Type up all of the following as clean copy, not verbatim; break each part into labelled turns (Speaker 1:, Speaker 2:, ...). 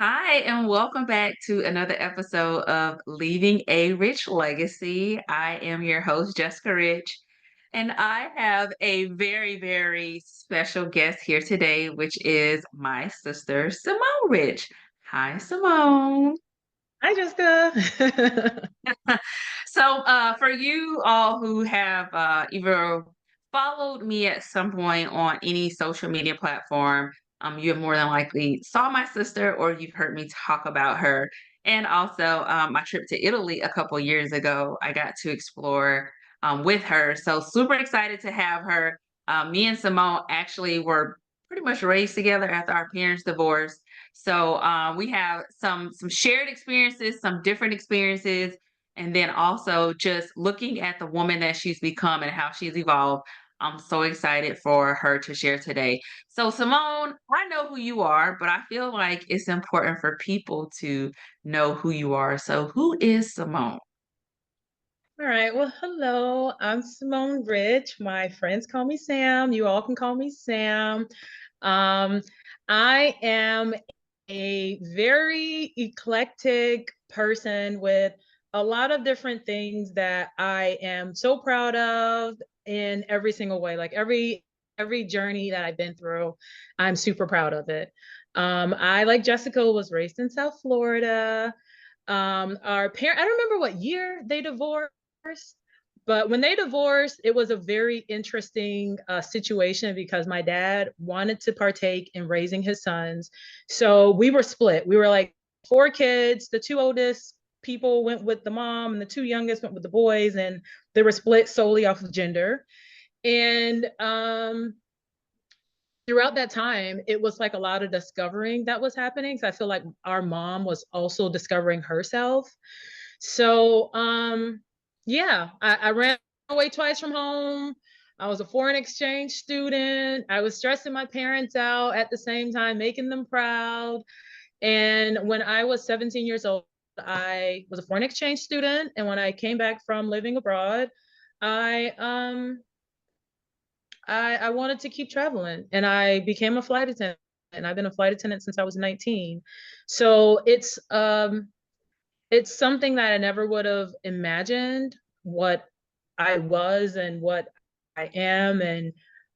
Speaker 1: Hi, and welcome back to another episode of Leaving a Rich Legacy. I am your host, Jessica Rich, and I have a very, very special guest here today, which is my sister, Samone Rich. Hi, Simone.
Speaker 2: Hi, Jessica.
Speaker 1: For you all who have either followed me at some point on any social media platform, you have more than likely saw my sister or you've heard me talk about her. And also, my trip to Italy a couple years ago, I got to explore with her. So super excited to have her. Me and Simone actually were pretty much raised together after our parents divorced. So we have some shared experiences, some different experiences, and then also just looking at the woman that she's become and how she's evolved. I'm so excited for her to share today. So, Simone, I know who you are, but I feel like it's important for people to know who you are. So, who is Simone?
Speaker 2: All right. Well, hello. I'm Samone Rich. My friends call me Sam. You all can call me Sam. Um, I am a very eclectic person with a lot of different things that I am so proud of in every single way. Like every journey that I've been through, I'm super proud of it. I, like Jessica, was raised in South Florida. Our parent, I don't remember what year they divorced, but when they divorced, it was a very interesting situation because my dad wanted to partake in raising his sons. So we were split. We were like four kids. The two oldest people went with the mom, and the two youngest went with the boys, and they were split solely off of gender. And throughout that time, it was like a lot of discovering that was happening. So I feel like our mom was also discovering herself. So yeah, I ran away twice from home. I was a foreign exchange student. I was stressing my parents out at the same time, making them proud. And when I was 17 years old, I was a foreign exchange student. And when I came back from living abroad, I I wanted to keep traveling and I became a flight attendant, and I've been a flight attendant since I was 19. So it's something that I never would have imagined what I was and what I am, and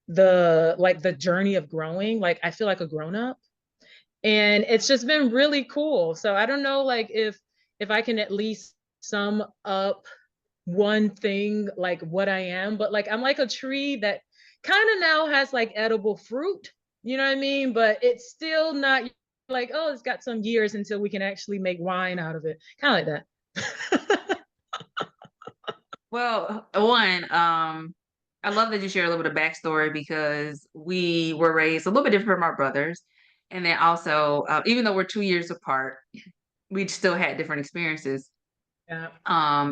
Speaker 2: the journey of growing. Like I feel like a grown up, and it's just been really cool. So I don't know, like if I can at least sum up one thing, like what I am, but like I'm like a tree that kind of now has like edible fruit, you know what I mean? But it's still not like, oh, it's got some years until we can actually make wine out of it. Kind of like that.
Speaker 1: Well, one, I love that you share a little bit of backstory because we were raised a little bit different from our brothers. And then also, even though we're 2 years apart, we still had different experiences
Speaker 2: Yeah.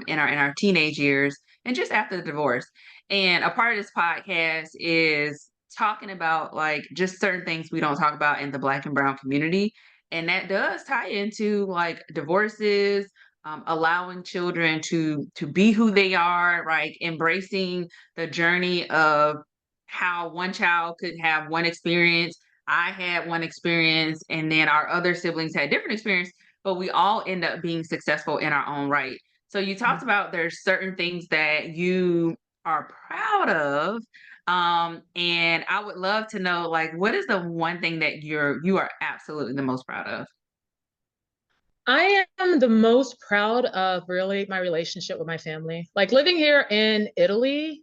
Speaker 1: in our teenage years and just after the divorce. And a part of this podcast is talking about like just certain things we don't talk about in the Black and Brown community. And that does tie into like divorces, allowing children to be who they are, right? Embracing the journey of how one child could have one experience. I had one experience, and then our other siblings had different experience, but we all end up being successful in our own right. So you talked about there's certain things that you are proud of. And I would love to know, like, what is the one thing that you are absolutely the most proud of?
Speaker 2: I am the most proud of really my relationship with my family. Like living here in Italy,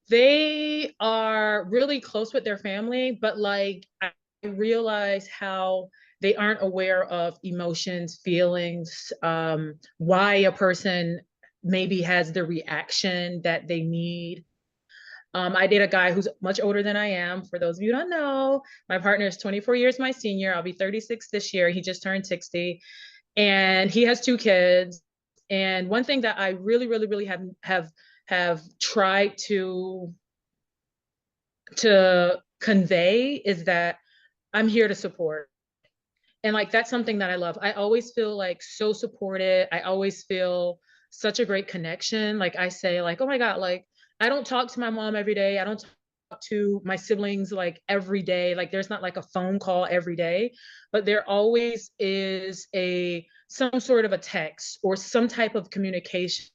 Speaker 2: they are really close with their family, but like I realize how they aren't aware of emotions, feelings, why a person maybe has the reaction that they need. I date a guy who's much older than I am. For those of you who don't know, my partner is 24 years my senior. I'll be 36 this year. He just turned 60, and he has two kids. And one thing that I really, really, really have tried to convey is that I'm here to support. And like that's something that I love. I always feel like so supported. I always feel such a great connection. Like I say, like, oh my God, like I don't talk to my mom every day. I don't to my siblings like every day. Like there's not like a phone call every day, but there always is a some sort of a text or some type of communication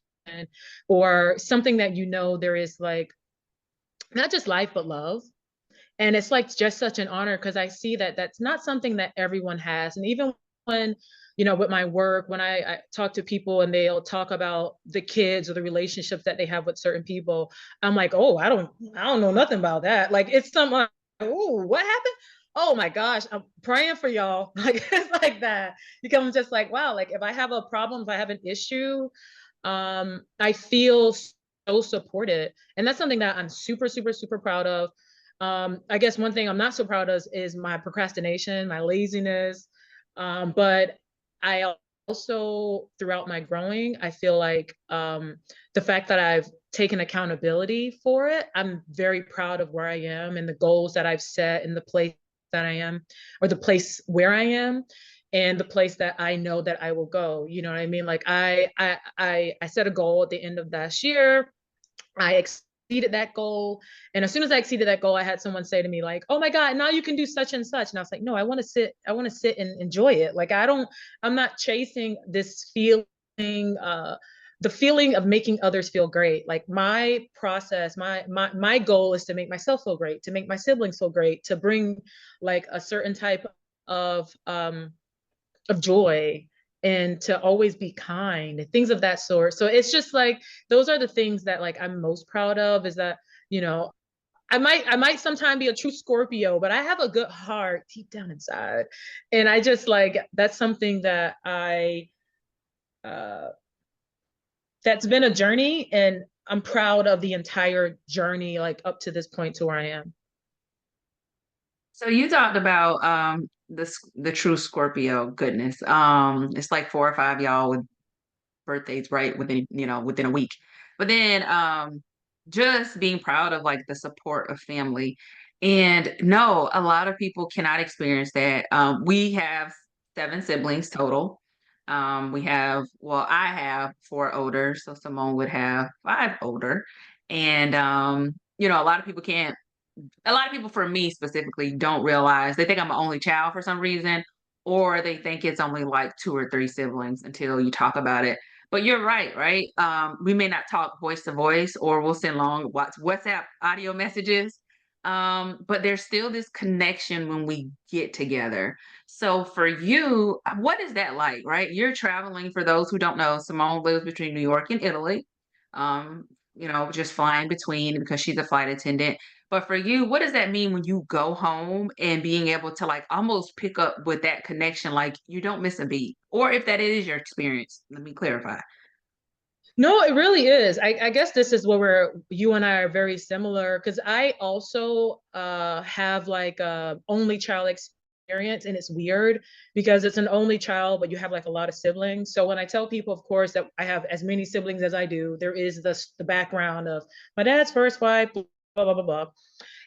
Speaker 2: or something that there is like not just life but love. And it's like just such an honor because I see that that's not something that everyone has. And even when, with my work, when I talk to people and they'll talk about the kids or the relationships that they have with certain people, I'm like, oh, I don't know nothing about that. Like it's something like, oh, what happened? Oh my gosh, I'm praying for y'all. Like it's like that. Because I'm just like, wow, like if I have a problem, if I have an issue, I feel so supported. And that's something that I'm super, super, super proud of. I guess one thing I'm not so proud of is my procrastination, my laziness. But I also, throughout my growing, I feel like the fact that I've taken accountability for it, I'm very proud of where I am and the goals that I've set and the place that I am, or the place where I am, and the place that I know that I will go. You know what I mean? Like I set a goal at the end of last year. I exceeded that goal. And as soon as I exceeded that goal, I had someone say to me, like, oh my God, now you can do such and such. And I was like, no, I want to sit and enjoy it. Like I'm not chasing this feeling, the feeling of making others feel great. Like my process, my goal is to make myself feel great, to make my siblings feel great, to bring like a certain type of joy, and to always be kind and things of that sort. So it's just like those are the things that like I'm most proud of, is that, you know, I might sometimes be a true Scorpio, but I have a good heart deep down inside. And I just like that's something that I uh that's been a journey, and I'm proud of the entire journey, like up to this point to where I am.
Speaker 1: So you talked about the true Scorpio goodness. It's like four or five y'all with birthdays right within within a week. But then just being proud of like the support of family. And no, a lot of people cannot experience that. We have seven siblings total. Well, I have four older, so Simone would have five older. And a lot of people can't a lot of people, for me specifically, don't realize they think I'm an only child for some reason, or they think it's only like two or three siblings until you talk about it. But you're right, right? We may not talk voice to voice, or we'll send long WhatsApp audio messages. But there's still this connection when we get together. So for you, what is that like, right? You're traveling, for those who don't know, Simone lives between New York and Italy. Um, just flying between because she's a flight attendant. But for you, what does that mean when you go home and being able to like almost pick up with that connection, like you don't miss a beat? Or if that is your experience, let me clarify.
Speaker 2: No, it really is. I guess this is where you and I are very similar, because I also have like a only child experience, and it's weird because it's an only child, but you have like a lot of siblings. So when I tell people, of course, that I have as many siblings as I do, there is the background of my dad's first wife, blah blah blah blah.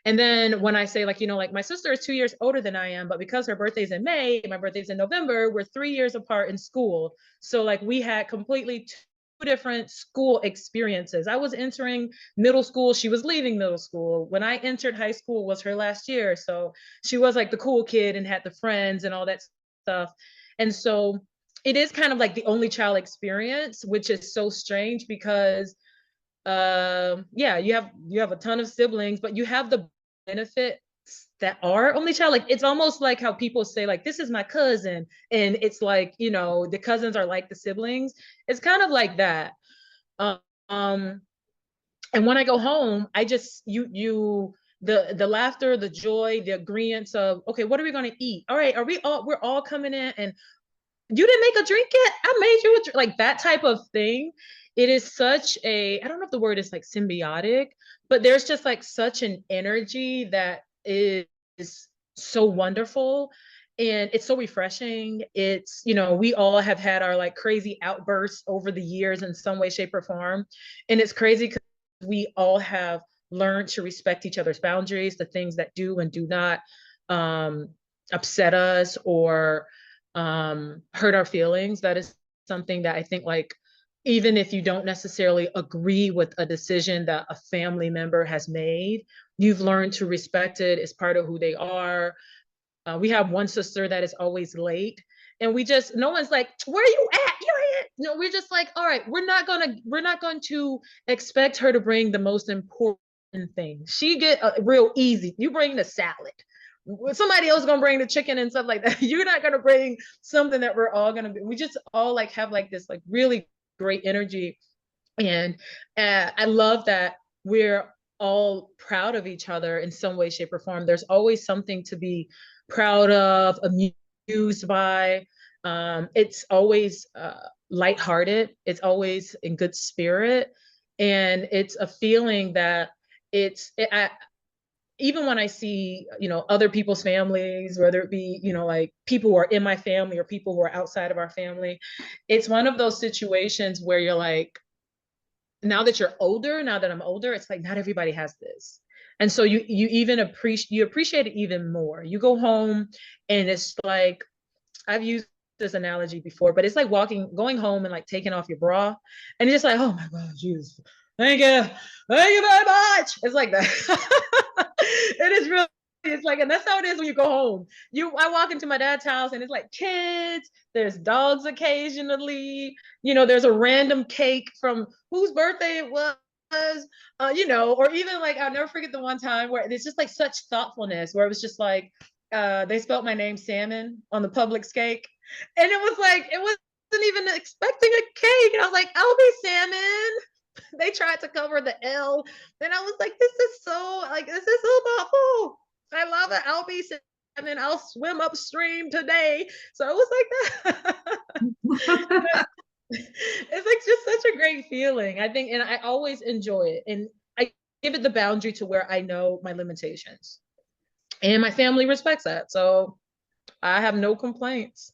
Speaker 2: And then when I say, like, like my sister is 2 years older than I am, but because her birthday's in May, my birthday's in November, we're 3 years apart in school. So like we had completely two different school experiences. I was entering middle school, she was leaving middle school. When I entered high school was her last year. So she was like the cool kid and had the friends and all that stuff. And so it is kind of like the only child experience, which is so strange because yeah, you have a ton of siblings, but you have the benefits that are only child. Like it's almost like how people say like this is my cousin, and it's like the cousins are like the siblings. It's kind of like that. um and when I go home, I just the laughter, the joy, the agreements of, okay, what are we going to eat? All right, we're all coming in, and you didn't make a drink yet? I made you a drink. Like that type of thing. It is such a, I don't know if the word is like symbiotic, but there's just like such an energy that is so wonderful. And it's so refreshing. It's, we all have had our like crazy outbursts over the years in some way, shape, or form. And it's crazy because we all have learned to respect each other's boundaries, the things that do and do not um, upset us or hurt our feelings. That is something that I think, like, even if you don't necessarily agree with a decision that a family member has made, you've learned to respect it. It's part of who they are. We have one sister that is always late. And we just, no one's like, where are you at? You're here. No, we're just like, all right, we're not going to expect her to bring the most important thing. She get real easy. You bring the salad. Somebody else gonna bring the chicken and stuff like that. You're not gonna bring something that we're all gonna be. We just all like have like this like really great energy, and I love that we're all proud of each other in some way, shape, or form. There's always something to be proud of, amused by. It's always lighthearted. It's always in good spirit, and it's a feeling that even when I see, other people's families, whether it be, like people who are in my family or people who are outside of our family, it's one of those situations where you're like, now that I'm older, it's like not everybody has this. And so you appreciate it even more. You go home and it's like, I've used this analogy before, but it's like going home and like taking off your bra, and it's just like, oh my God, Jesus, thank you, thank you very much. It's like that. It is really. It's like, and that's how it is when you go home. I walk into my dad's house and it's like kids. There's dogs occasionally. There's a random cake from whose birthday it was. Or even like I'll never forget the one time where it's just like such thoughtfulness, where it was just like they spelled my name Salmon on the Publix cake. And it was like, it wasn't even expecting a cake. And I was like, I'll be Salmon. They tried to cover the L. And I was like, this is so thoughtful. I love it. I'll be Salmon. I'll swim upstream today. So it was like that. It's like just such a great feeling, I think. And I always enjoy it. And I give it the boundary to where I know my limitations. And my family respects that. So I have no complaints.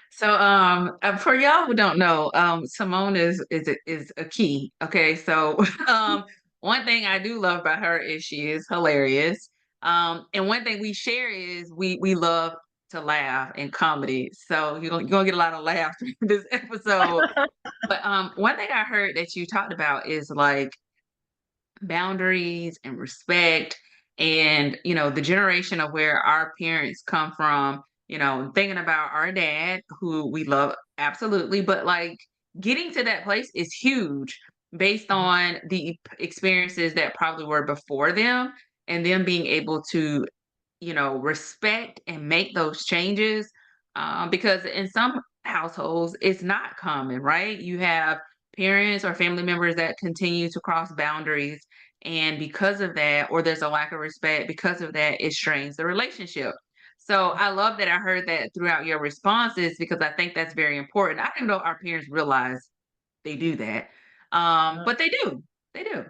Speaker 1: So, for y'all who don't know, Simone is a key. Okay, so one thing I do love about her is she is hilarious. And one thing we share is we love to laugh and comedy. So you're gonna get a lot of laughs in this episode. But one thing I heard that you talked about is like boundaries and respect, and the generation of where our parents come from, thinking about our dad who we love absolutely, but like getting to that place is huge based on the experiences that probably were before them, and them being able to respect and make those changes. Because in some households, it's not common, right? You have parents or family members that continue to cross boundaries. And because of that, or there's a lack of respect, because of that, it strains the relationship. So I love that I heard that throughout your responses, because I think that's very important. I don't know if our parents realize they do that. But they do. They do.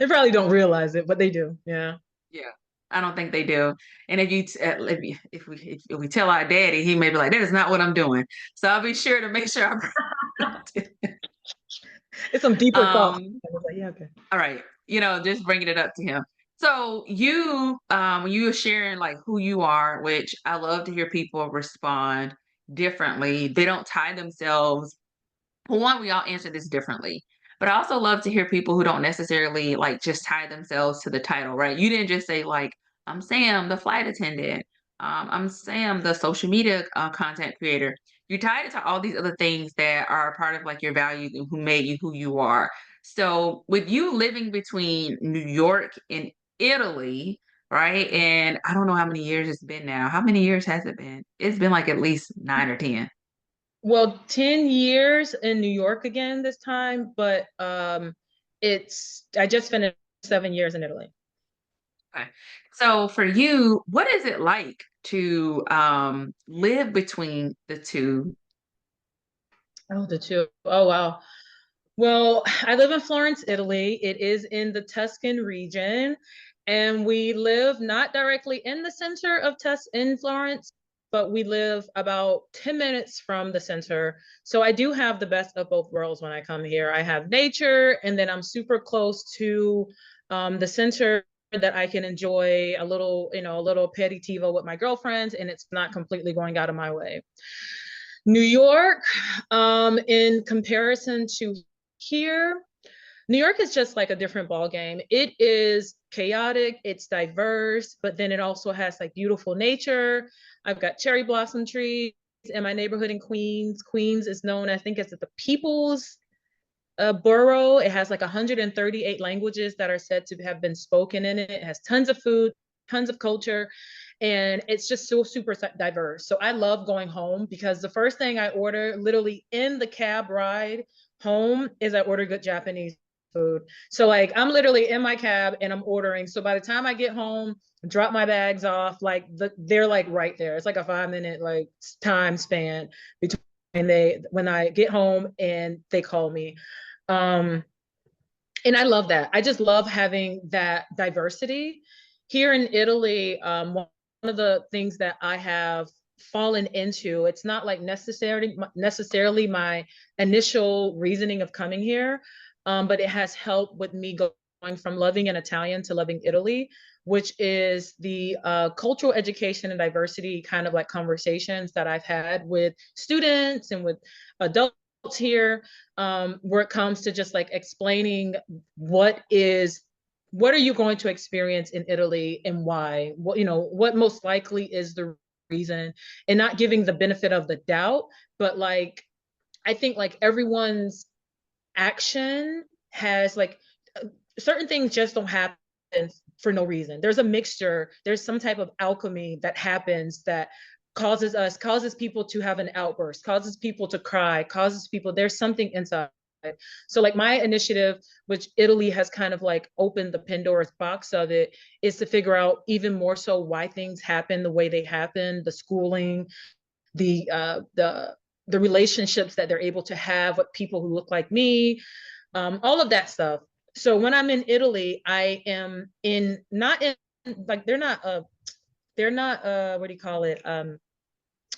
Speaker 2: They probably don't realize it, but they do. Yeah.
Speaker 1: Yeah, I don't think they do. And if we tell our daddy, he may be like, "That is not what I'm doing." So I'll be sure to make sure I bring it.
Speaker 2: It's some deeper thoughts.
Speaker 1: Um,
Speaker 2: I was like, yeah, okay.
Speaker 1: all right, just bringing it up to him. So when you were sharing like who you are, which I love to hear people respond differently. They don't tie themselves. Well, one, we all answer this differently. But I also love to hear people who don't necessarily like just tie themselves to the title, right? You didn't just say like, I'm Sam, the flight attendant. I'm Sam, the social media content creator. You tied it to all these other things that are a part of like your values and who made you who you are. So with you living between New York and Italy, right? And I don't know how many years it's been now. How many years has it been? It's been like at least 9 or 10.
Speaker 2: Well, 10 years in New York again this time, but I just finished 7 years in Italy.
Speaker 1: Okay. So for you, what is it like to live between the two?
Speaker 2: Oh, the two. Oh, wow. Well, I live in Florence, Italy. It is in the Tuscan region, and we live not directly in the center of in Florence, but we live about 10 minutes from the center. So I do have the best of both worlds when I come here. I have nature, and then I'm super close to the center that I can enjoy a little aperitivo with my girlfriends, and it's not completely going out of my way. New York, in comparison to here, New York is just like a different ball game. It is chaotic, it's diverse, but then it also has like beautiful nature. I've got cherry blossom trees in my neighborhood in Queens. Queens is known, I think, as the people's borough. It has like 138 languages that are said to have been spoken in it. It has tons of food, tons of culture, and it's just so super diverse. So I love going home because the first thing I order, literally in the cab ride home, is I order good Japanese food. So like I'm literally in my cab and I'm ordering. So by the time I get home, drop my bags off, like they're like right there. It's like a 5 minute like time span between they when I get home and they call me. Um, and I love that. I just love having that diversity. Here in Italy, one of the things that I have fallen into, it's not like necessarily my initial reasoning of coming here, but it has helped with me going from loving an Italian to loving Italy, which is the cultural education and diversity kind of like conversations that I've had with students and with adults here, where it comes to just like explaining what are you going to experience in Italy and why, what most likely is the reason, and not giving the benefit of the doubt, but like I think like everyone's action has like certain things just don't happen for no reason. There's a mixture, there's some type of alchemy that happens that causes people to have an outburst, causes people to cry, causes people, there's something inside. So like my initiative, which Italy has kind of like opened the Pandora's box of it, is to figure out even more so why things happen the way they happen, the schooling, the relationships that they're able to have with people who look like me, all of that stuff. So when I'm in Italy, I am in not in like they're not what do you call it?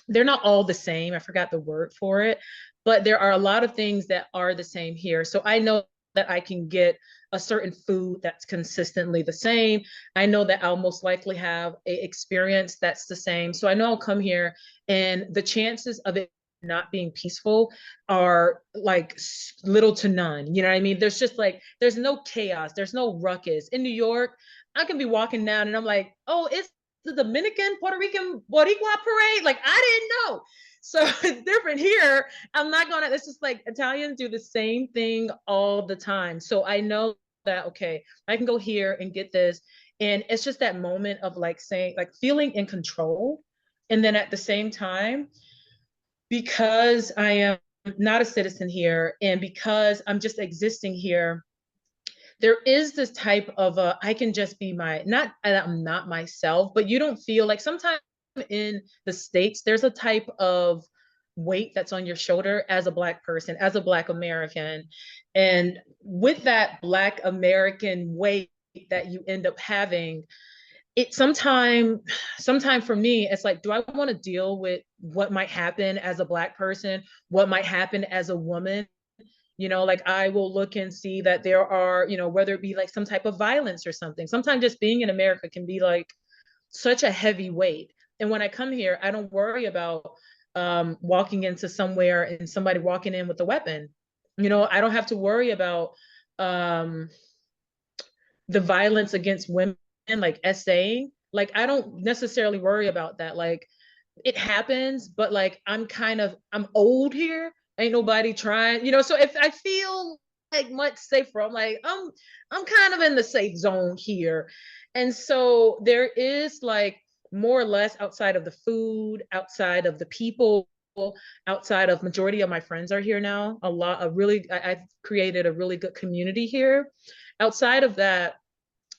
Speaker 2: They're not all the same. I forgot the word for it, but there are a lot of things that are the same here. So I know that I can get a certain food that's consistently the same. I know that I'll most likely have a experience that's the same. So I know I'll come here and the chances of it not being peaceful are like little to none. You know what I mean? There's just like there's no chaos, there's no ruckus. In New York, I can be walking down and I'm like, oh, it's the Dominican Puerto Rican Boricua parade. Like I didn't know. So it's different here. I'm not gonna, it's just like Italians do the same thing all the time. So I know that, okay, I can go here and get this. And it's just that moment of like saying, like feeling in control. And then at the same time, because I am not a citizen here and because I'm just existing here, there is this type of I can just be my, not, I'm not myself, but you don't feel like sometimes in the States, there's a type of weight that's on your shoulder as a Black person, as a Black American. And with that Black American weight that you end up having, it sometime for me, it's like, do I want to deal with what might happen as a Black person, what might happen as a woman? Like I will look and see that there are, whether it be like some type of violence or something. Sometimes just being in America can be like such a heavy weight. And when I come here, I don't worry about walking into somewhere and somebody walking in with a weapon. I don't have to worry about um, the violence against women, like essaying. Like I don't necessarily worry about that. Like it happens, but like I'm old here. Ain't nobody trying, so if I feel like much safer, I'm like, I'm kind of in the safe zone here. And so there is like more or less outside of the food, outside of the people, outside of majority of my friends are here now. I've created a really good community here. Outside of that,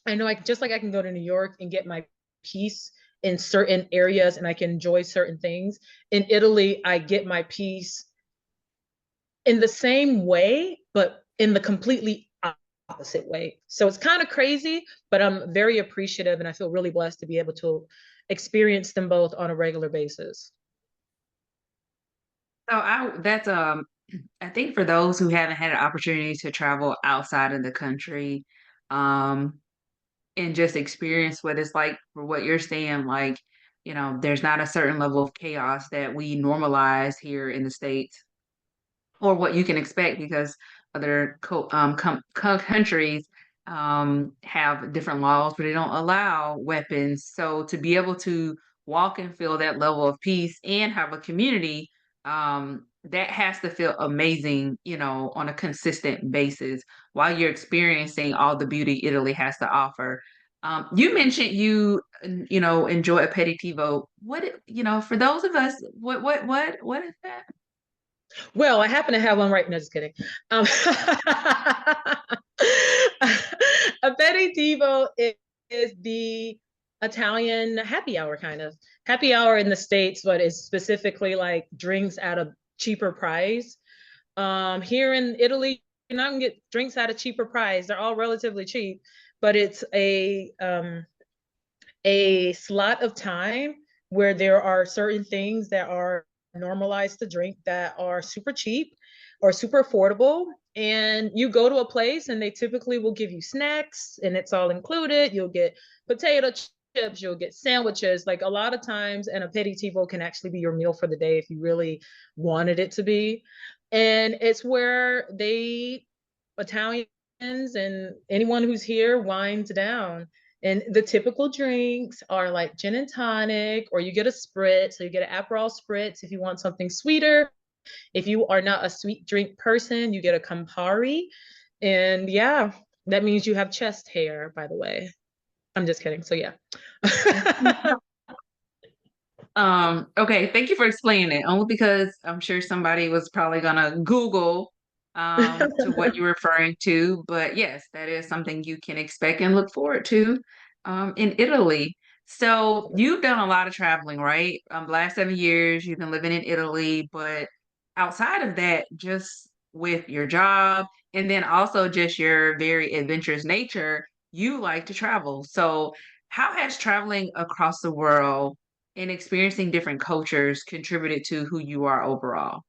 Speaker 2: I know just like I can go to New York and get my peace in certain areas and I can enjoy certain things. In Italy, I get my peace in the same way, but in the completely opposite way. So it's kind of crazy, but I'm very appreciative and I feel really blessed to be able to experience them both on a regular basis.
Speaker 1: So I think for those who haven't had an opportunity to travel outside of the country, um, and just experience what it's like for what you're saying, like, there's not a certain level of chaos that we normalize here in the States or what you can expect because other countries have different laws where they don't allow weapons. So to be able to walk and feel that level of peace and have a community, that has to feel amazing, on a consistent basis while you're experiencing all the beauty Italy has to offer. You mentioned enjoy aperitivo. For those of us, what is that?
Speaker 2: Well, I happen to have one right now. Just kidding. Aperitivo is the Italian happy hour kind of happy hour in the States, but it's specifically like drinks at a cheaper price. Here in Italy, you're not gonna get drinks at a cheaper price. They're all relatively cheap, but it's a slot of time where there are certain things that are normalized to drink that are super cheap or super affordable. And you go to a place and they typically will give you snacks and it's all included. You'll get potato chips, you'll get sandwiches. Like a lot of times, an aperitivo can actually be your meal for the day if you really wanted it to be. And it's where Italians and anyone who's here winds down. And the typical drinks are like gin and tonic, or you get a spritz. So you get an Aperol spritz if you want something sweeter. If you are not a sweet drink person, you get a Campari. And yeah, that means you have chest hair, by the way. I'm just kidding. So yeah.
Speaker 1: Okay, thank you for explaining it. Only because I'm sure somebody was probably gonna Google to what you're referring to. But yes, that is something you can expect and look forward to in Italy. So you've done a lot of traveling, right? The last 7 years you've been living in Italy, but outside of that, just with your job and then also just your very adventurous nature, you like to travel. So how has traveling across the world and experiencing different cultures contributed to who you are overall?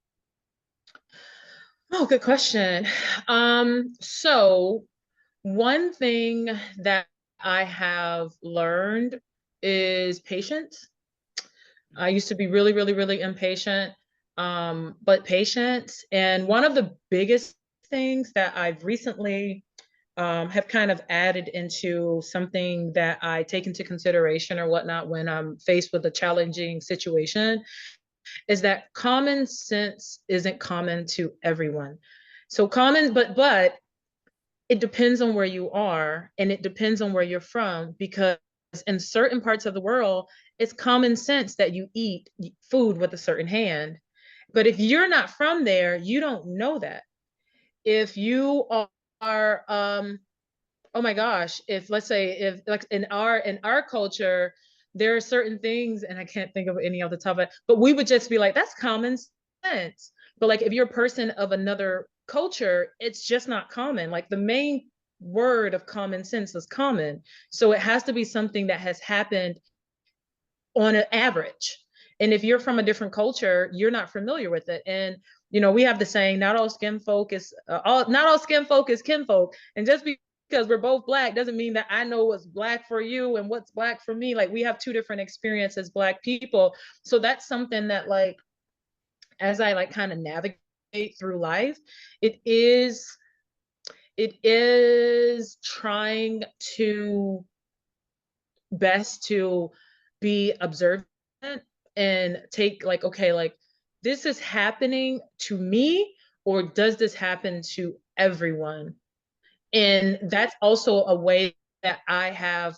Speaker 2: Oh, good question. So one thing that I have learned is patience. I used to be really, really, really impatient, but patient. And one of the biggest things that I've recently have kind of added into something that I take into consideration or whatnot when I'm faced with a challenging situation is that common sense isn't common to everyone. So common, but it depends on where you are and it depends on where you're from because in certain parts of the world, it's common sense that you eat food with a certain hand. But if you're not from there, you don't know that. If you are oh my gosh, if let's say if like in our culture, there are certain things, and I can't think of any off the top of it, but we would just be like, that's common sense. But like if you're a person of another culture, it's just not common. Like the main word of common sense is common. So it has to be something that has happened on an average. And if you're from a different culture, you're not familiar with it. And we have the saying, not all skin folk is not all skin folk is kinfolk. And just because we're both black doesn't mean that I know what's black for you and what's black for me. Like we have two different experiences, black people. So that's something that like as I like kind of navigate through life, it is it is trying to best to be observant and take like, okay, like this is happening to me, or does this happen to everyone? And that's also a way that I have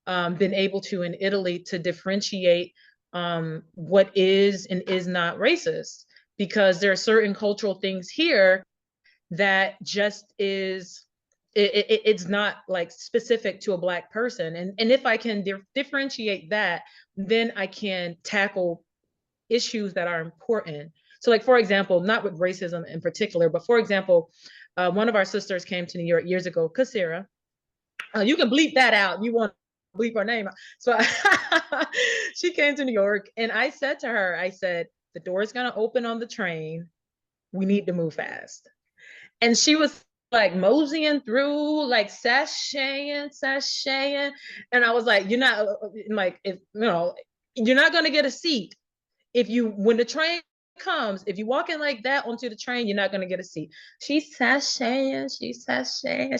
Speaker 2: been able to in Italy to differentiate what is and is not racist, because there are certain cultural things here that just is it's not like specific to a black person, and if I can differentiate that, then I can tackle issues that are important. So like for example, not with racism in particular, but for example, one of our sisters came to New York years ago, Kasira. You can bleep that out, you want to bleep her name out. So she came to New York and I said to her, I said, the door is going to open on the train, we need to move fast. And she was like moseying through, like sashaying. And I was like, you're not like, if you're not gonna get a seat if you when the train comes. If you walk in like that onto the train, you're not going to get a seat. She's sashaying, she's sashaying.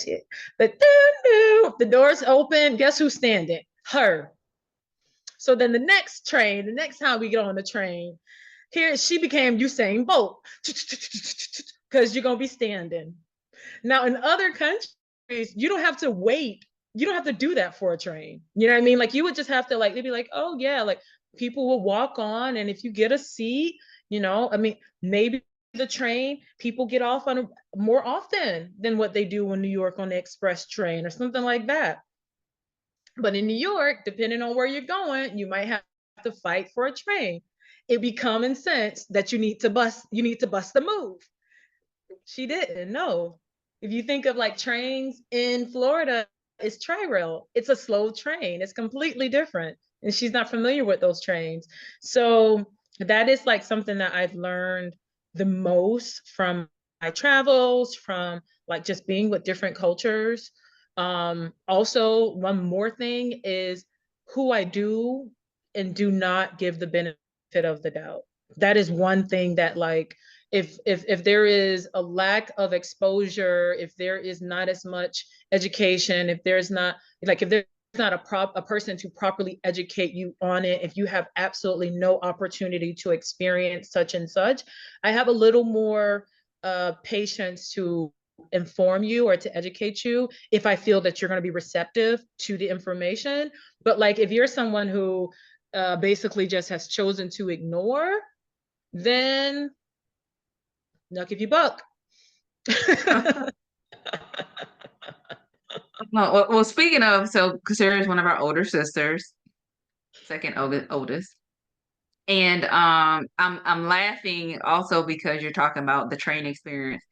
Speaker 2: The doors open. Guess who's standing? Her. So then the next train, the next time we get on the train, here she became Usain Bolt because you're going to be standing. Now, in other countries, you don't have to wait. You don't have to do that for a train. You know what I mean? Like you would just have to like, they'd be like, oh yeah, like people will walk on. And if you get a seat, I mean, maybe the train, people get off on more often than what they do in New York on the express train or something like that. But in New York, depending on where you're going, you might have to fight for a train. It'd be common sense that you need to bust the move. She didn't. No. If you think of like trains in Florida, it's tri-rail. It's a slow train. It's completely different. And she's not familiar with those trains. So that is like something that I've learned the most from my travels, from like just being with different cultures. Also, one more thing is who I do and do not give the benefit of the doubt. That is one thing that like if there is a lack of exposure, if there is not as much education, if there's not like if there's not a person to properly educate you on it, if you have absolutely no opportunity to experience such and such, I have a little more patience to inform you or to educate you if I feel that you're going to be receptive to the information. But like if you're someone who basically just has chosen to ignore, then I'll give you buck.
Speaker 1: Well, speaking of, so Sarah is one of our older sisters, second oldest. And I'm laughing also because you're talking about the train experience.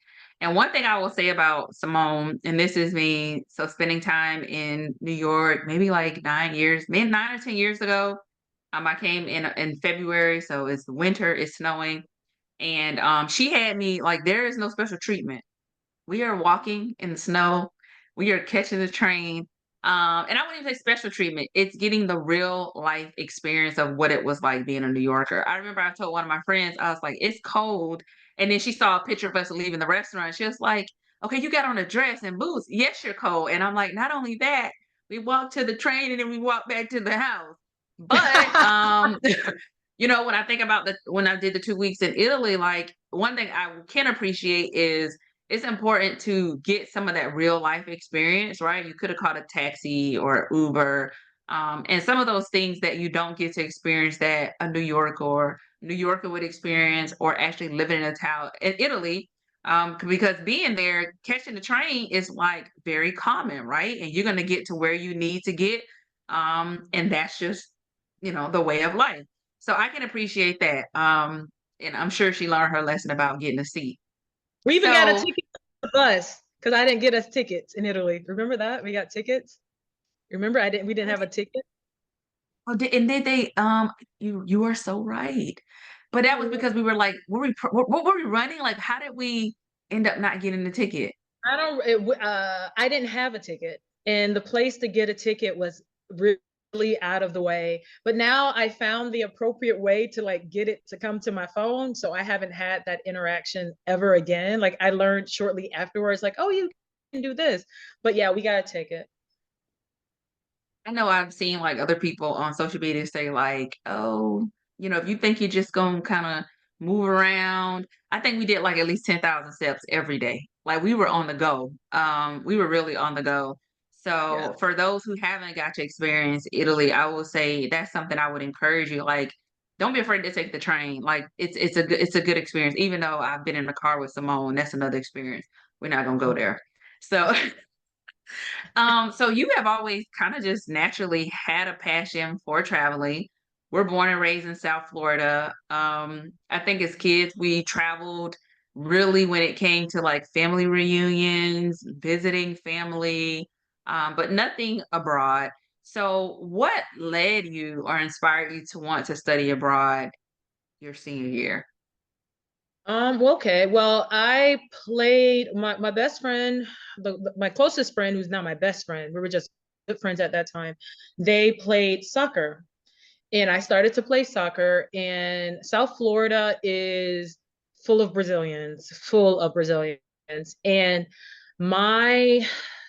Speaker 1: And one thing I will say about Samone, and this is me, so spending time in New York, maybe like 9 years, maybe 9 or 10 years ago. I came in February, so it's winter, it's snowing, and she had me like there is no special treatment. We are walking in the snow. We are catching the train. And I wouldn't even say special treatment. It's getting the real life experience of what it was like being a New Yorker. I remember I told one of my friends, I was like, it's cold. And then she saw a picture of us leaving the restaurant. She was like, okay, you got on a dress and boots. Yes, you're cold. And I'm like, not only that, we walked to the train and then we walked back to the house. But when I think about when I did the 2 weeks in Italy, like one thing I can appreciate is it's important to get some of that real life experience, right? You could have caught a taxi or Uber, and some of those things that you don't get to experience that a New Yorker would experience, or actually living in a town in Italy, because being there, catching the train is like very common, right? And you're going to get to where you need to get, and that's just the way of life. So I can appreciate that, and I'm sure she learned her lesson about getting a seat.
Speaker 2: We even got a
Speaker 1: So
Speaker 2: ticket to the bus because I didn't get us tickets in Italy. Remember that? We got tickets. Remember, we didn't have a ticket.
Speaker 1: And then you are so right. But that was because we were like, what were we running? Like, how did we end up not getting the ticket?
Speaker 2: I didn't have a ticket, and the place to get a ticket was really out of the way. But now I found the appropriate way to like get it to come to my phone, so I haven't had that interaction ever again. Like I learned shortly afterwards, like, oh, you can do this. But yeah, we got a ticket.
Speaker 1: I know I've seen like other people on social media say like, oh, if you think you're just gonna kind of move around, I think we did like at least 10,000 steps every day. Like we were on the go. We were really on the go.
Speaker 2: Yeah.
Speaker 1: So for those who haven't got to experience Italy, I will say that's something I would encourage you. Like, don't be afraid to take the train. Like it's a good experience. Even though I've been in the car with Simone, that's another experience. We're not gonna go there. So so you have always kind of just naturally had a passion for traveling. We're born and raised in South Florida. I think as kids we traveled really when it came to like family reunions, visiting family, but nothing abroad. So what led you or inspired you to want to study abroad your senior year?
Speaker 2: Well, okay. Well, I played my best friend, my closest friend, who's now my best friend. We were just good friends at that time. They played soccer, and I started to play soccer. And South Florida is full of Brazilians. And my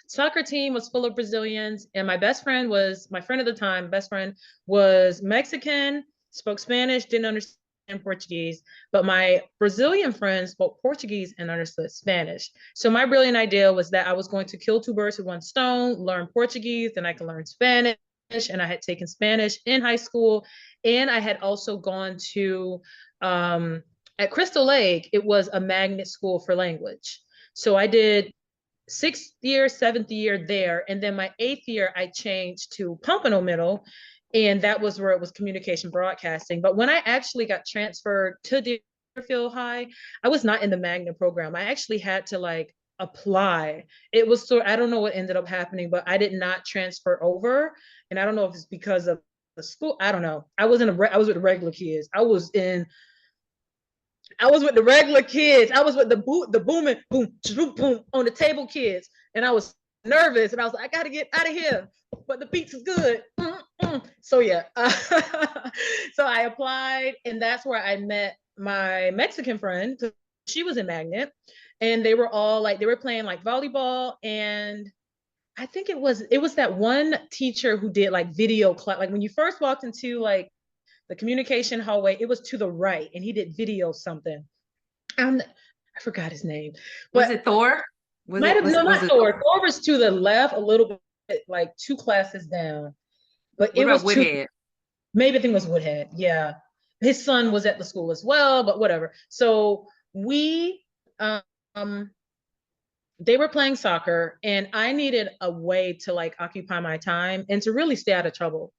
Speaker 2: soccer team was full of Brazilians. And my friend at the time, best friend was Mexican, spoke Spanish, didn't understand Portuguese, but my Brazilian friend spoke Portuguese and understood Spanish. So my brilliant idea was that I was going to kill two birds with one stone, learn Portuguese, then I could learn Spanish. And I had taken Spanish in high school. And I had also gone to, at Crystal Lake, it was a magnet school for language. So I did sixth year, seventh year there. And then my eighth year, I changed to Pompano Middle. And that was where it was communication broadcasting. But when I actually got transferred to Deerfield High, I was not in the magnet program. I actually had to like apply. It was so, I don't know what ended up happening, but I did not transfer over. And I don't know if it's because of the school. I don't know. I was with the regular kids. I was with the regular kids. I was with the booming boom boom boom on the table kids, and I was nervous, and I was like, I gotta get out of here, but the beats is good. So yeah, so I applied, and that's where I met my Mexican friend. She was in Magnet, and they were all like they were playing like volleyball, and I think it was that one teacher who did like video class. Like when you first walked into like the communication hallway, it was to the right, and he did video something. I forgot his name,
Speaker 1: Was
Speaker 2: but
Speaker 1: it Thor? Was
Speaker 2: might
Speaker 1: it
Speaker 2: have no,
Speaker 1: was
Speaker 2: not
Speaker 1: it
Speaker 2: Thor. Thor was to the left, a little bit, like two classes down. But
Speaker 1: what
Speaker 2: it
Speaker 1: about
Speaker 2: was to
Speaker 1: Woodhead?
Speaker 2: maybe I think it was Woodhead. Yeah, his son was at the school as well, but whatever. So we, um, they were playing soccer, and I needed a way to like occupy my time and to really stay out of trouble.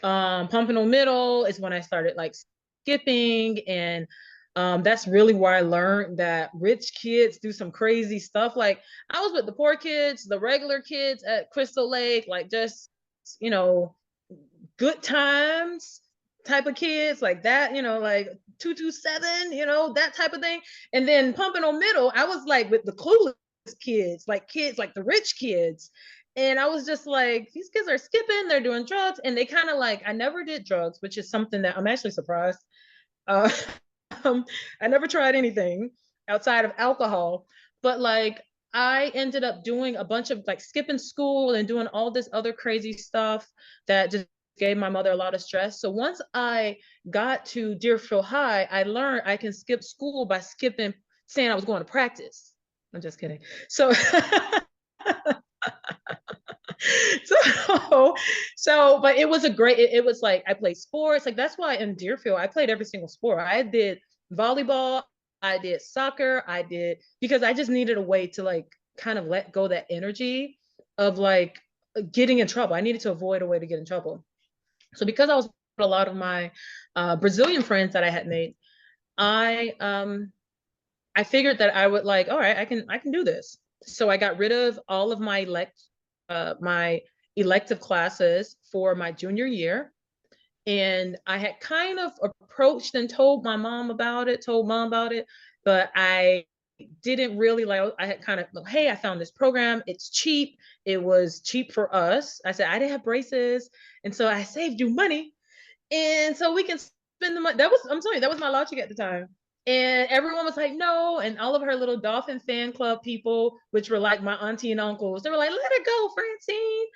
Speaker 2: Pompano Middle is when I started like skipping, and that's really where I learned that rich kids do some crazy stuff. Like I was with the poor kids, the regular kids at Crystal Lake, like just you know good times type of kids like that, like 227, that type of thing. And then Pompano Middle, I was like with the clueless kids like the rich kids. And I was just like, these kids are skipping, they're doing drugs, and they kind of like, I never did drugs, which is something that I'm actually surprised. Uh, I never tried anything outside of alcohol, but like I ended up doing a bunch of like skipping school and doing all this other crazy stuff that just gave my mother a lot of stress. So once I got to Deerfield High, I learned I can skip school by skipping, saying I was going to practice. I'm just kidding. So so but it was it was like I played sports. Like that's why in Deerfield I played every single sport. I did volleyball, I did soccer, I did because I just needed a way to like kind of let go that energy of like getting in trouble. I needed to avoid a way to get in trouble. So because I was with a lot of my Brazilian friends that I had made, I I figured that I would like, all right, I can do this. So I got rid of all of my elective classes for my junior year. And I had kind of approached and told mom about it, but I didn't really like, I had kind of, hey, I found this program. It's cheap. It was cheap for us. I said, I didn't have braces. And so I saved you money. And so we can spend the money. I'm sorry, that was my logic at the time. And everyone was like, no. And all of her little dolphin fan club people, which were like my auntie and uncles, they were like, let it go, Francine.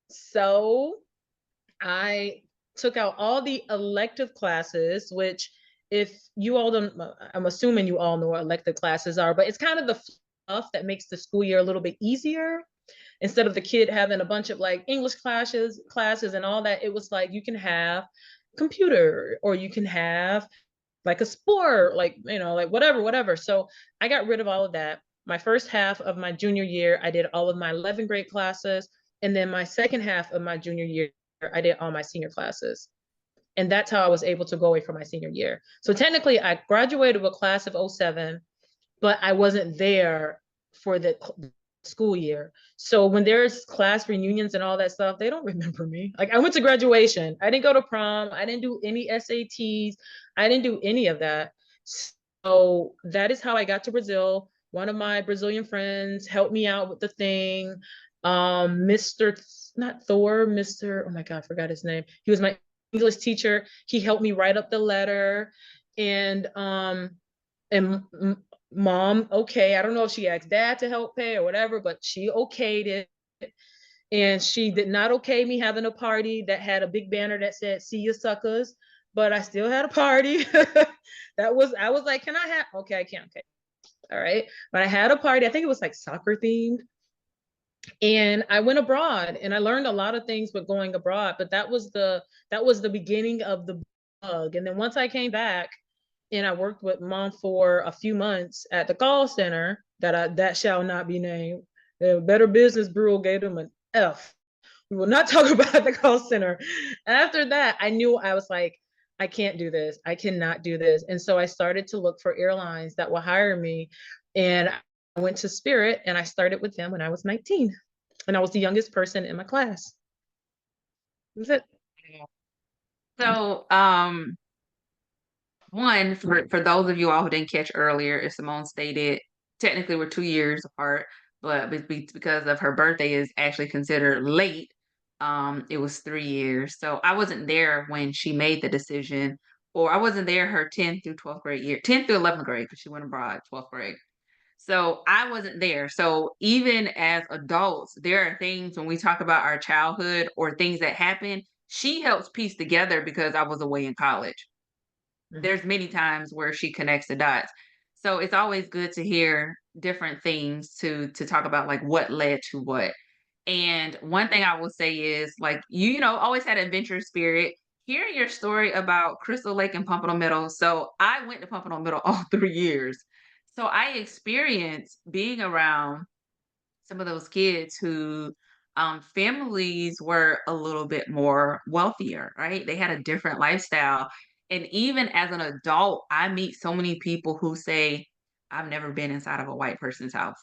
Speaker 2: So I took out all the elective classes, which if you all don't, I'm assuming you all know what elective classes are, but it's kind of the fluff that makes the school year a little bit easier. Instead of the kid having a bunch of like English classes and all that, it was like you can have computer or you can have like a sport, like, like whatever. So I got rid of all of that. My first half of my junior year, I did all of my 11th grade classes. And then my second half of my junior year, I did all my senior classes. And that's how I was able to go away for my senior year. So technically, I graduated with a class of '07, but I wasn't there for the school year. So when there's class reunions and all that stuff, they don't remember me. Like I went to graduation. I didn't go to prom. I didn't do any SATs. I didn't do any of that. So that is how I got to Brazil. One of my Brazilian friends helped me out with the thing. Mr. Not Thor, Mr. Oh my God, I forgot his name. He was my English teacher, he helped me write up the letter. And mom, okay, I don't know if she asked dad to help pay or whatever, but she okayed it. And she did not okay me having a party that had a big banner that said "See you suckers," but I still had a party. I was like, can I have? Okay, I can't. Okay, all right. But I had a party. I think it was like soccer themed, and I went abroad, and I learned a lot of things with going abroad. But that was the beginning of the bug. And then once I came back, and I worked with mom for a few months at the call center that shall not be named. The Better Business Bureau gave them an F. We will not talk about the call center. After that, I knew, I was like, I can't do this. I cannot do this. And so I started to look for airlines that will hire me. And I went to Spirit, and I started with them when I was 19. And I was the youngest person in my class. That's it.
Speaker 1: Yeah. So, one, for those of you all who didn't catch earlier, as Simone stated, technically we're 2 years apart, but because of her birthday is actually considered late, it was 3 years. So I wasn't there when she made the decision, or I wasn't there her 10th through 12th grade year, 10th through 11th grade, because she went abroad, 12th grade. So I wasn't there. So even as adults, there are things when we talk about our childhood or things that happen, she helps piece together because I was away in college.
Speaker 2: Mhm.
Speaker 1: There's many times where she connects the dots. So it's always good to hear different things to talk about, like what led to what. And one thing I will say is, like, you know, always had adventure spirit. Hearing your story about Crystal Lake and Pompano Middle. So I went to Pompano Middle all 3 years. So I experienced being around some of those kids who families were a little bit more wealthier, right? They had a different lifestyle. And even as an adult, I meet so many people who say, I've never been inside of a white person's house.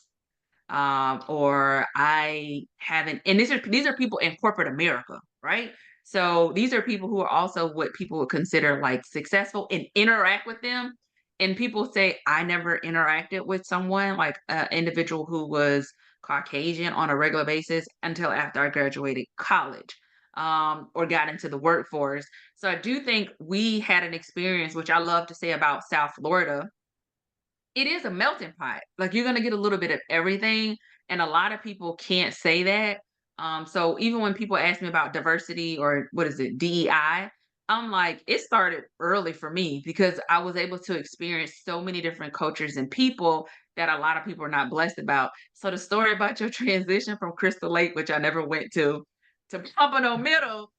Speaker 1: Or I haven't, and these are people in corporate America, right? So these are people who are also what people would consider like successful and interact with them. And people say, I never interacted with someone like an individual who was Caucasian on a regular basis until after I graduated college, or got into the workforce. So I do think we had an experience, which I love to say about South Florida. It is a melting pot. Like, you're gonna get a little bit of everything, and a lot of people can't say that. So even when people ask me about diversity or what is it, DEI, I'm like, it started early for me because I was able to experience so many different cultures and people that a lot of people are not blessed about. So the story about your transition from Crystal Lake, which I never went to Pompano Middle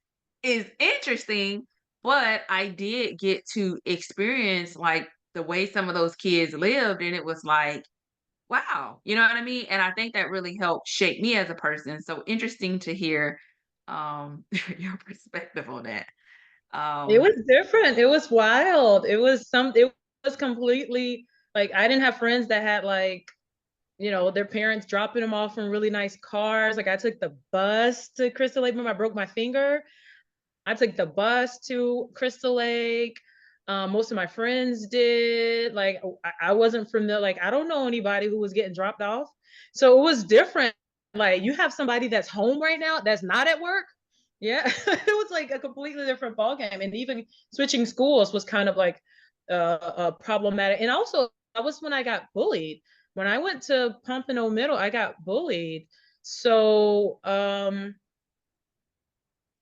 Speaker 1: is interesting, but I did get to experience like the way some of those kids lived, and it was like, wow, you know what I mean? And I think that really helped shape me as a person. So interesting to hear your perspective on that.
Speaker 2: It
Speaker 1: Um
Speaker 2: was different. It was wild. It was completely like, I didn't have friends that had like, their parents dropping them off in really nice cars. Like, I took the bus to Crystal Lake. Remember, I broke my finger. I took the bus to Crystal Lake. Most of my friends did. Like, I wasn't familiar. Like, I don't know anybody who was getting dropped off. So it was different. Like, you have somebody that's home right now that's not at work. Yeah, it was like a completely different ballgame. And even switching schools was kind of like problematic. And also, that was when I got bullied. When I went to Pompano Middle, I got bullied. So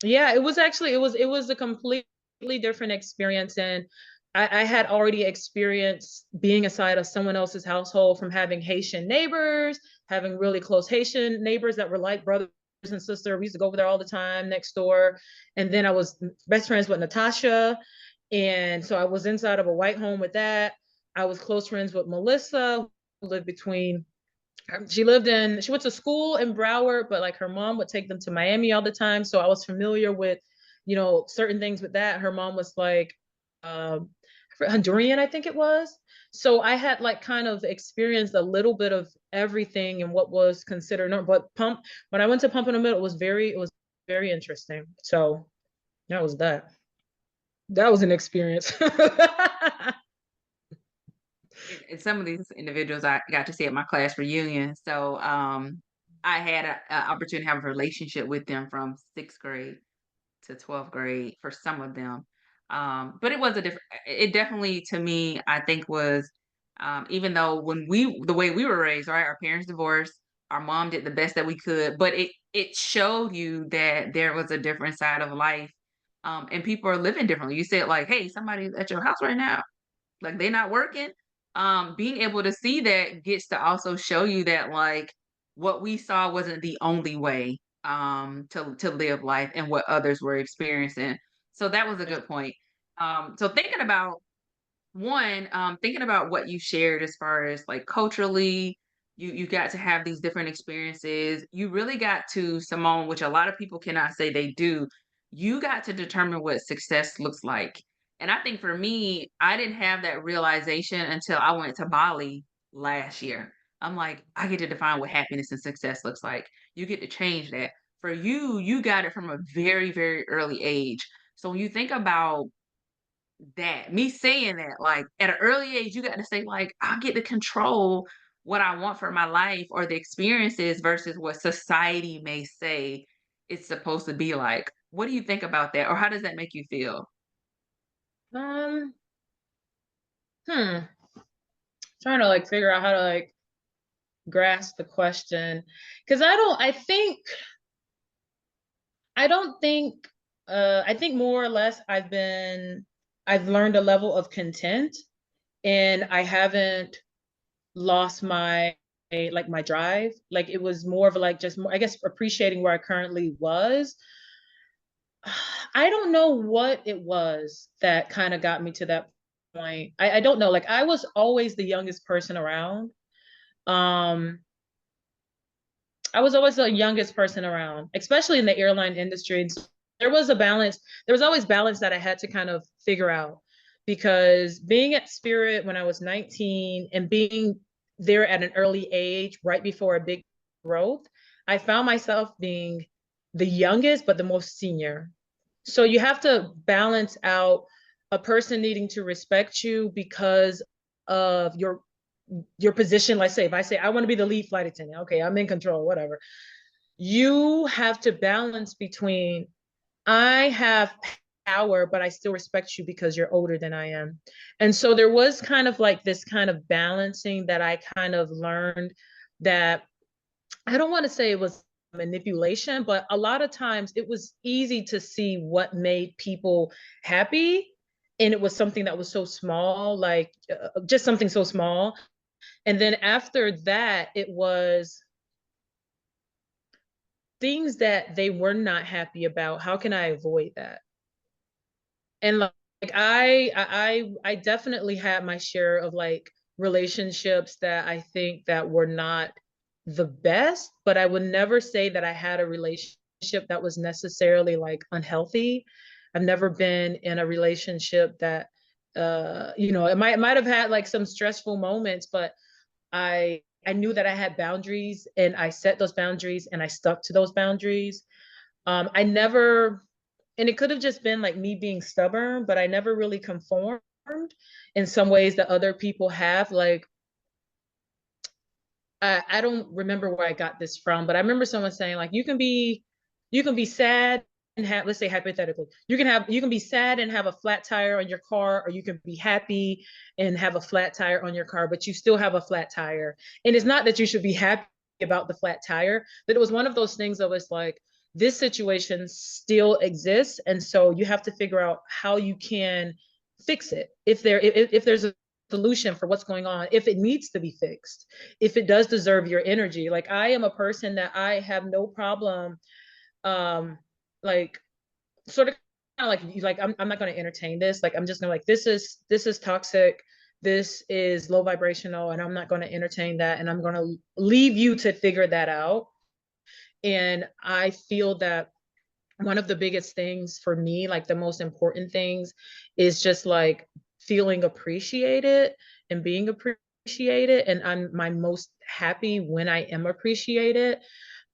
Speaker 2: yeah, it was a completely different experience. And I had already experienced being inside of someone else's household, from having Haitian neighbors, having really close Haitian neighbors that were like brothers and sisters. We used to go over there all the time next door. And then I was best friends with Natasha. And so I was inside of a white home with that. I was close friends with Melissa, who lived between, she went to school in Broward, but like her mom would take them to Miami all the time. So I was familiar with, certain things with that. Her mom was like um Honduran, I think it was. So I had like kind of experienced a little bit of everything and what was considered normal. But when I went to Pump in the Middle, it was very interesting. So that was that. That was an experience.
Speaker 1: and some of these individuals I got to see at my class reunion. So I had an opportunity to have a relationship with them from 6th grade. to 12th grade for some of them. But it was a different, it definitely to me, I think was, even though the way we were raised, right? Our parents divorced, our mom did the best that we could, but it showed you that there was a different side of life. And people are living differently. You said like, hey, somebody's at your house right now, like they're not working. Being able to see that gets to also show you that like what we saw wasn't the only way to live life and what others were experiencing. So that was a
Speaker 2: Yeah.
Speaker 1: good point. So thinking about thinking about what you shared as far as like culturally, you got to have these different experiences. You really got to, Simone, which a lot of people cannot say they do. You got to determine what success looks like. And I think for me, I didn't have that realization until I went to Bali last year. I'm like, I get to define what happiness and success looks like. You get to change that. For you, you got it from a very, very early age. So when you think about that, me saying that, like at an early age, you got to say, like, I get to control what I want for my life or the experiences versus what society may say it's supposed to be like. What do you think about that? Or how does that make you feel?
Speaker 2: Um, hmm. Trying to like figure out how to like grasp the question. Because I don't think I think more or less I've learned a level of content, and I haven't lost my drive. Like it was more of like just more, I guess, appreciating where I currently was. I don't know what it was that kind of got me to that point. I don't know. Like I was always the youngest person around. Um, I was always the youngest person around, especially in the airline industry. And so there was a balance. There was always balance that I had to kind of figure out, because being at Spirit when I was 19 and being there at an early age, right before a big growth, I found myself being the youngest, but the most senior. So you have to balance out a person needing to respect you because of your position. Let's say if I say I want to be the lead flight attendant, okay, I'm in control, whatever. You have to balance between I have power, but I still respect you because you're older than I am. And so there was kind of like this kind of balancing that I kind of learned, that I don't want to say it was manipulation, but a lot of times it was easy to see what made people happy. And it was something that was so small, like just something so small. And then after that, it was things that they were not happy about. How can I avoid that? And like I definitely had my share of like relationships that I think that were not the best, but I would never say that I had a relationship that was necessarily like unhealthy. I've never been in a relationship that it might have had like some stressful moments, but I knew that I had boundaries, and I set those boundaries and I stuck to those boundaries. I never, and it could have just been like me being stubborn, but I never really conformed in some ways that other people have. Like, I don't remember where I got this from, but I remember someone saying like you can be sad and have, let's say hypothetically, you can be sad and have a flat tire on your car, or you can be happy and have a flat tire on your car, but you still have a flat tire. And it's not that you should be happy about the flat tire, but it was one of those things that was like, this situation still exists, and so you have to figure out how you can fix it, if there's a solution for what's going on, if it needs to be fixed, if it does deserve your energy. Like I am a person that I have no problem, um like sort of kind of like I'm not going to entertain this. Like I'm just going to like, this is toxic, this is low vibrational, and I'm not going to entertain that, and I'm going to leave you to figure that out. And I feel that one of the biggest things for me, like the most important things, is just like feeling appreciated and being appreciated. And I'm my most happy when I am appreciated.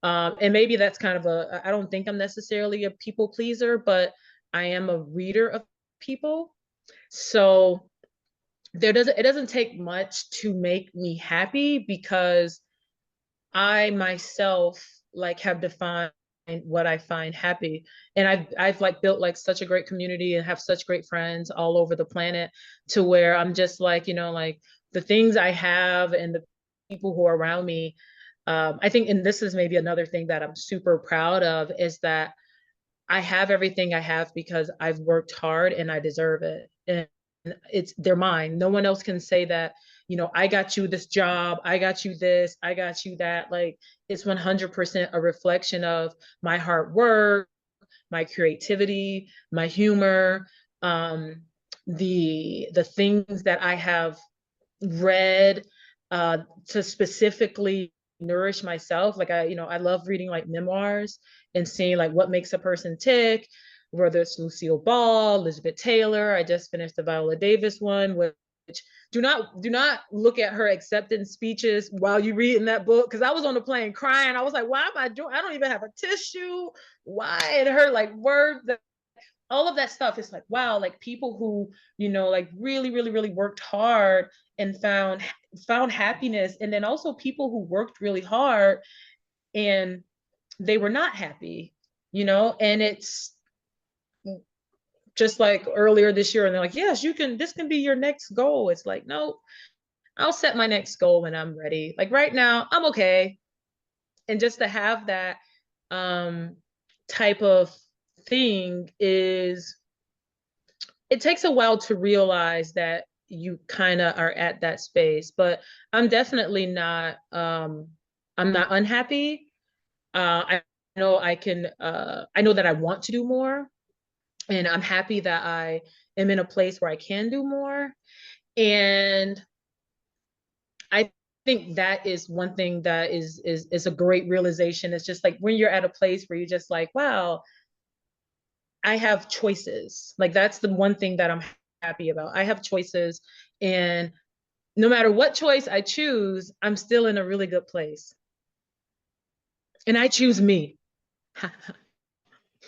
Speaker 2: And maybe that's kind of I don't think I'm necessarily a people pleaser, but I am a reader of people. So it doesn't take much to make me happy, because I myself like have defined what I find happy. And I've like built like such a great community and have such great friends all over the planet to where I'm just like, like the things I have and the people who are around me. I think, and this is maybe another thing that I'm super proud of, is that I have everything I have because I've worked hard and I deserve it. And they're mine. No one else can say that, I got you this job, I got you this, I got you that. Like, it's 100% a reflection of my hard work, my creativity, my humor, um, the things that I have read to specifically nourish myself. Like I love reading like memoirs and seeing like what makes a person tick, whether it's Lucille Ball, Elizabeth Taylor. I just finished the Viola Davis one, which do not look at her acceptance speeches while you read in that book, because I was on the plane crying. I was like, why am I doing? I don't even have a tissue. Why? And her like words, all of that stuff is like, wow, like people who, like really, really, really worked hard and found happiness. And then also people who worked really hard and they were not happy, and it's just like earlier this year, and they're like, yes, this can be your next goal. It's like, no, I'll set my next goal when I'm ready. Like right now, I'm okay. And just to have that um type of thing is, it takes a while to realize that you kind of are at that space, but I'm definitely not I'm not unhappy. I know I know that I want to do more, and I'm happy that I am in a place where I can do more. And I think that is one thing that is a great realization. It's just like when you're at a place where you're just like, wow, I have choices. Like that's the one thing that I'm happy about. I have choices, and no matter what choice I choose, I'm still in a really good place. And I choose me.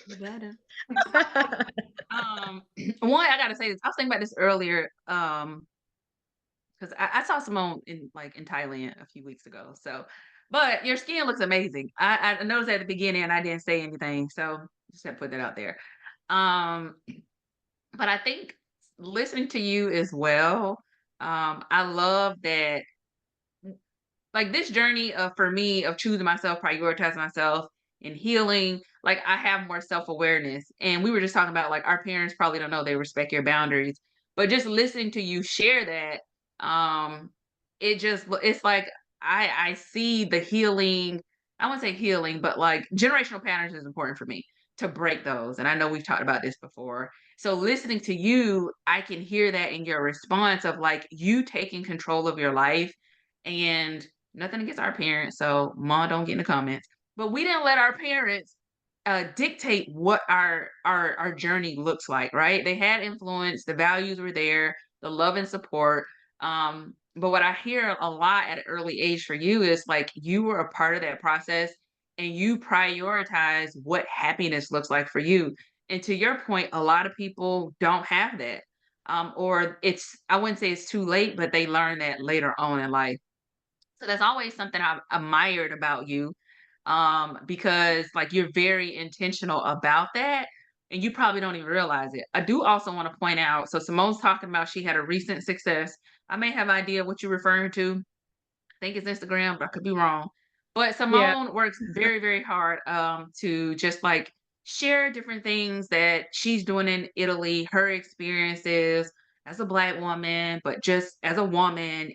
Speaker 1: You better. One, I gotta say this. I was thinking about this earlier, because I saw Simone in Thailand a few weeks ago. So, but your skin looks amazing. I noticed at the beginning, and I didn't say anything, so just had to put that out there. Um, but I think listening to you as well, I love that, like this journey of for me of choosing myself, prioritizing myself, and healing. Like I have more self-awareness, and we were just talking about like our parents probably don't know they respect your boundaries, but just listening to you share that, it's like I see the healing. I wouldn't say healing, but like generational patterns is important for me to break those, and I know we've talked about this before. So listening to you, I can hear that in your response of like you taking control of your life. And nothing against our parents, so mom don't get in the comments. But we didn't let our parents dictate what our journey looks like, right? They had influence, the values were there, the love and support. But what I hear a lot at an early age for you is like you were a part of that process and you prioritize what happiness looks like for you. And to your point, a lot of people don't have that. Or I wouldn't say it's too late, but they learn that later on in life. So that's always something I've admired about you, because like you're very intentional about that, and you probably don't even realize it. I do also want to point out. So Simone's talking about she had a recent success. I may have an idea what you're referring to. Think it's Instagram, but I could be wrong. But
Speaker 2: Yeah.
Speaker 1: Simone works very, very hard to just like share different things that she's doing in Italy, her experiences as a Black woman, but just as a woman,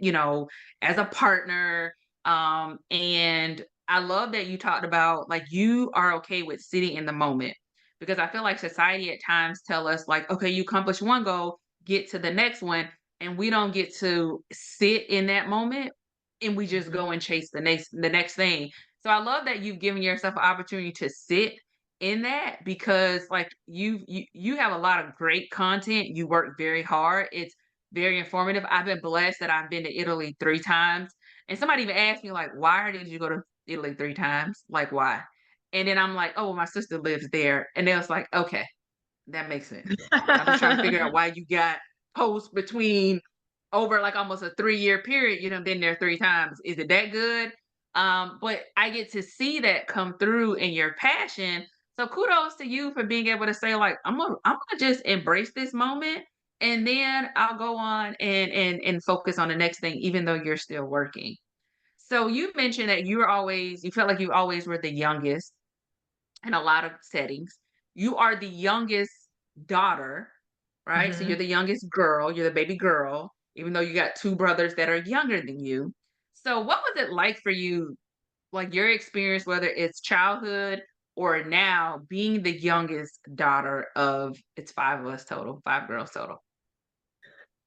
Speaker 1: as a partner. And I love that you talked about like you are okay with sitting in the moment, because I feel like society at times tell us like, okay, you accomplish one goal, get to the next one, and we don't get to sit in that moment, and we just
Speaker 2: Mhm.
Speaker 1: go and chase the next thing. So I love that you've given yourself an opportunity to sit in that, because like you have a lot of great content. You work very hard. It's very informative. I've been blessed that I've been to Italy 3 times. And somebody even asked me like, why did you go to Italy 3 times? Like why? And then I'm like, oh, well, my sister lives there. And they was like, okay, that makes sense. I'm just trying to figure out why you got posts between over like almost a 3-year period. You know, been there 3 times. Is it that good? But I get to see that come through in your passion. So kudos to you for being able to say, like, I'm gonna just embrace this moment and then I'll go on and focus on the next thing, even though you're still working. So you mentioned that you felt like you always were the youngest in a lot of settings. You are the youngest daughter, right? So you're
Speaker 2: Mhm.
Speaker 1: the youngest girl, you're the baby girl, even though you got two brothers that are younger than you. So what was it like for you, like your experience, whether it's childhood or now being the youngest daughter of it's five of us total, five girls total?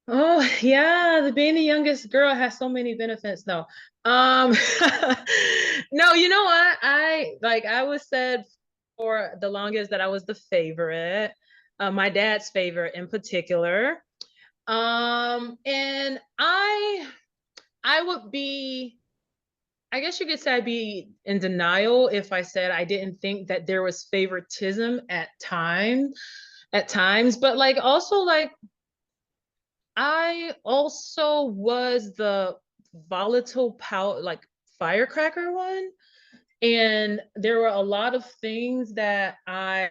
Speaker 2: Oh, yeah, the being the youngest girl has so many benefits, though. Um, no, you know what? I was said for the longest that I was the favorite, my dad's favorite in particular. And I would be, I guess you could say I'd be in denial if I said I didn't think that there was favoritism at times, but like also like I also was the volatile power, like firecracker one. And there were a lot of things that that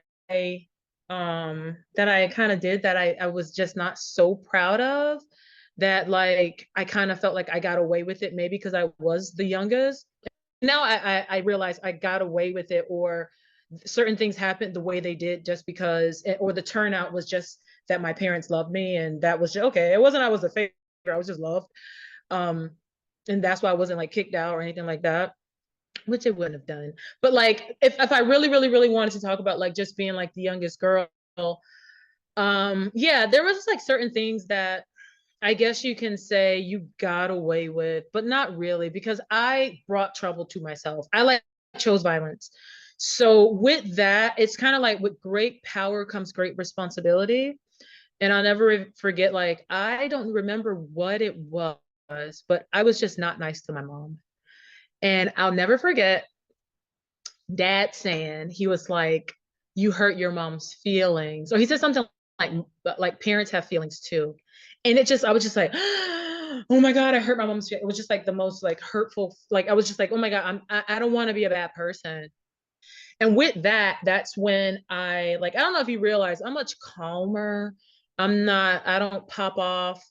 Speaker 2: I kind of did that I was just not so proud of, that like I kind of felt like I got away with it, maybe because I was the youngest. Now I realize I got away with it, or certain things happened the way they did just because, or the turnout was just that my parents loved me, and that was just, okay. It wasn't I was a favorite, I was just loved. um and that's why I wasn't like kicked out or anything like that, which it wouldn't have done. But like if I really really wanted to talk about like just being like the youngest girl, yeah, there was just like certain things that I guess you can say you got away with, but not really, because I brought trouble to myself. I like chose violence. So with that, it's kind of like with great power comes great responsibility. And I'll never forget, like, I don't remember what it was, but I was just not nice to my mom. And I'll never forget dad saying, he was like, you hurt your mom's feelings. Or he said something like, like parents have feelings too. And it just, I was just like, oh my God, I hurt my mom's feelings. It was just like the most like hurtful, like I was just like, oh my God, I don't want to be a bad person. And with that, that's when I like, I don't know if you realize I'm much calmer. I don't pop off.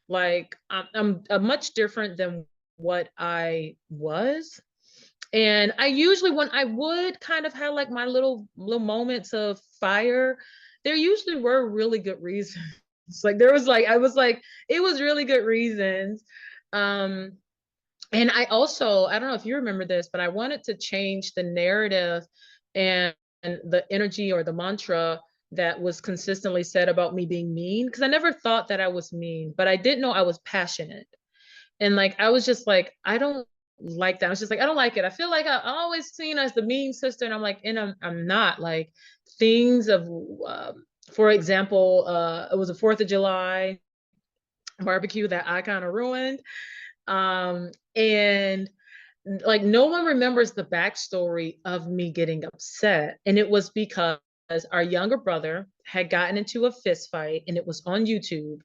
Speaker 2: Like I'm much different than what I was. And I usually, when I would kind of have like my little moments of fire, there usually were really good reasons. Like there was like I was like it was really good reasons. Um and I don't know if you remember this, but I wanted to change the narrative and the energy or the mantra that was consistently said about me being mean, because I never thought that I was mean, but I did know I was passionate. And like I was just like, I don't like that. I was just like, I don't like it. I feel like I'm always seen as the mean sister, and I'm like, and I'm not. Like things of, for example, it was a Fourth of July barbecue that I kind of ruined, and like no one remembers the backstory of me getting upset, and it was because our younger brother had gotten into a fist fight, and it was on YouTube,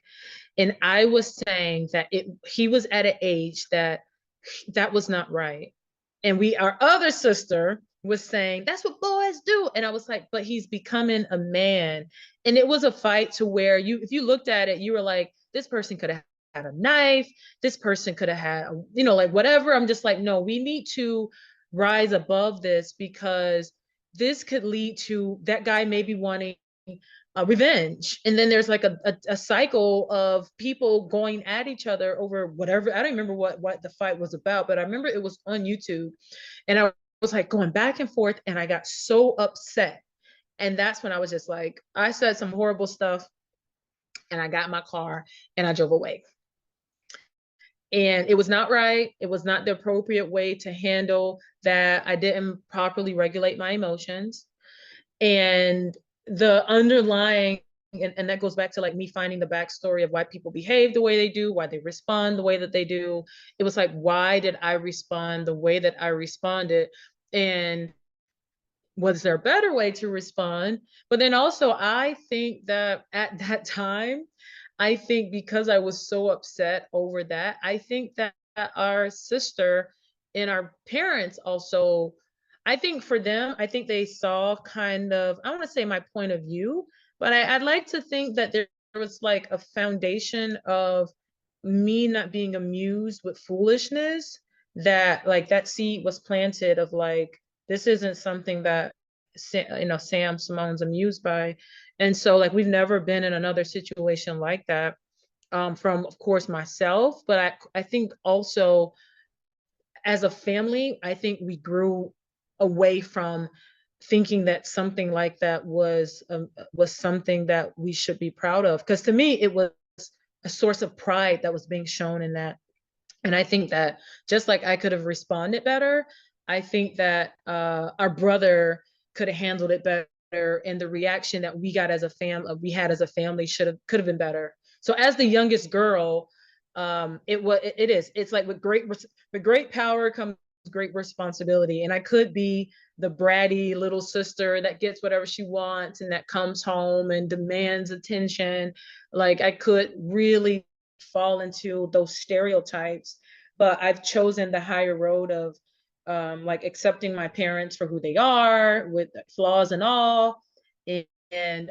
Speaker 2: and I was saying that he was at an age that was not right. And our other sister was saying, that's what boys do. And I was like, but he's becoming a man. And it was a fight to where if you looked at it, you were like, this person could have had a knife. This person could have had, like whatever. I'm just like, no, we need to rise above this, because this could lead to that guy maybe wanting revenge. And then there's like a cycle of people going at each other over whatever. I don't remember what the fight was about, but I remember it was on YouTube. And I was like going back and forth, and I got so upset. And that's when I was just like, I said some horrible stuff, and I got in my car and I drove away. And it was not right. It was not the appropriate way to handle that. I didn't properly regulate my emotions. And the underlying, and that goes back to like me finding the backstory of why people behave the way they do, why they respond the way that they do. It was like, why did I respond the way that I responded? And was there a better way to respond? But then also, I think that at that time, I think because I was so upset over that, I think that our sister and our parents also, I think for them, I think they saw kind of, I want to say my point of view, but I'd like to think that there was like a foundation of me not being amused with foolishness, that like that seed was planted of like, this isn't something that Sam Simone's amused by. And so like we've never been in another situation like that, from of course myself, but I think also as a family, I think we grew away from thinking that something like that was something that we should be proud of. Because to me, it was a source of pride that was being shown in that. And I think that just like I could have responded better, I think that our brother could have handled it better, and the reaction that we got as a we had as a family could have been better. So as the youngest girl, it is. It's like with great power comes great responsibility, and I could be the bratty little sister that gets whatever she wants and that comes home and demands attention. Like I could really fall into those stereotypes, but I've chosen the higher road of like accepting my parents for who they are with flaws and all, and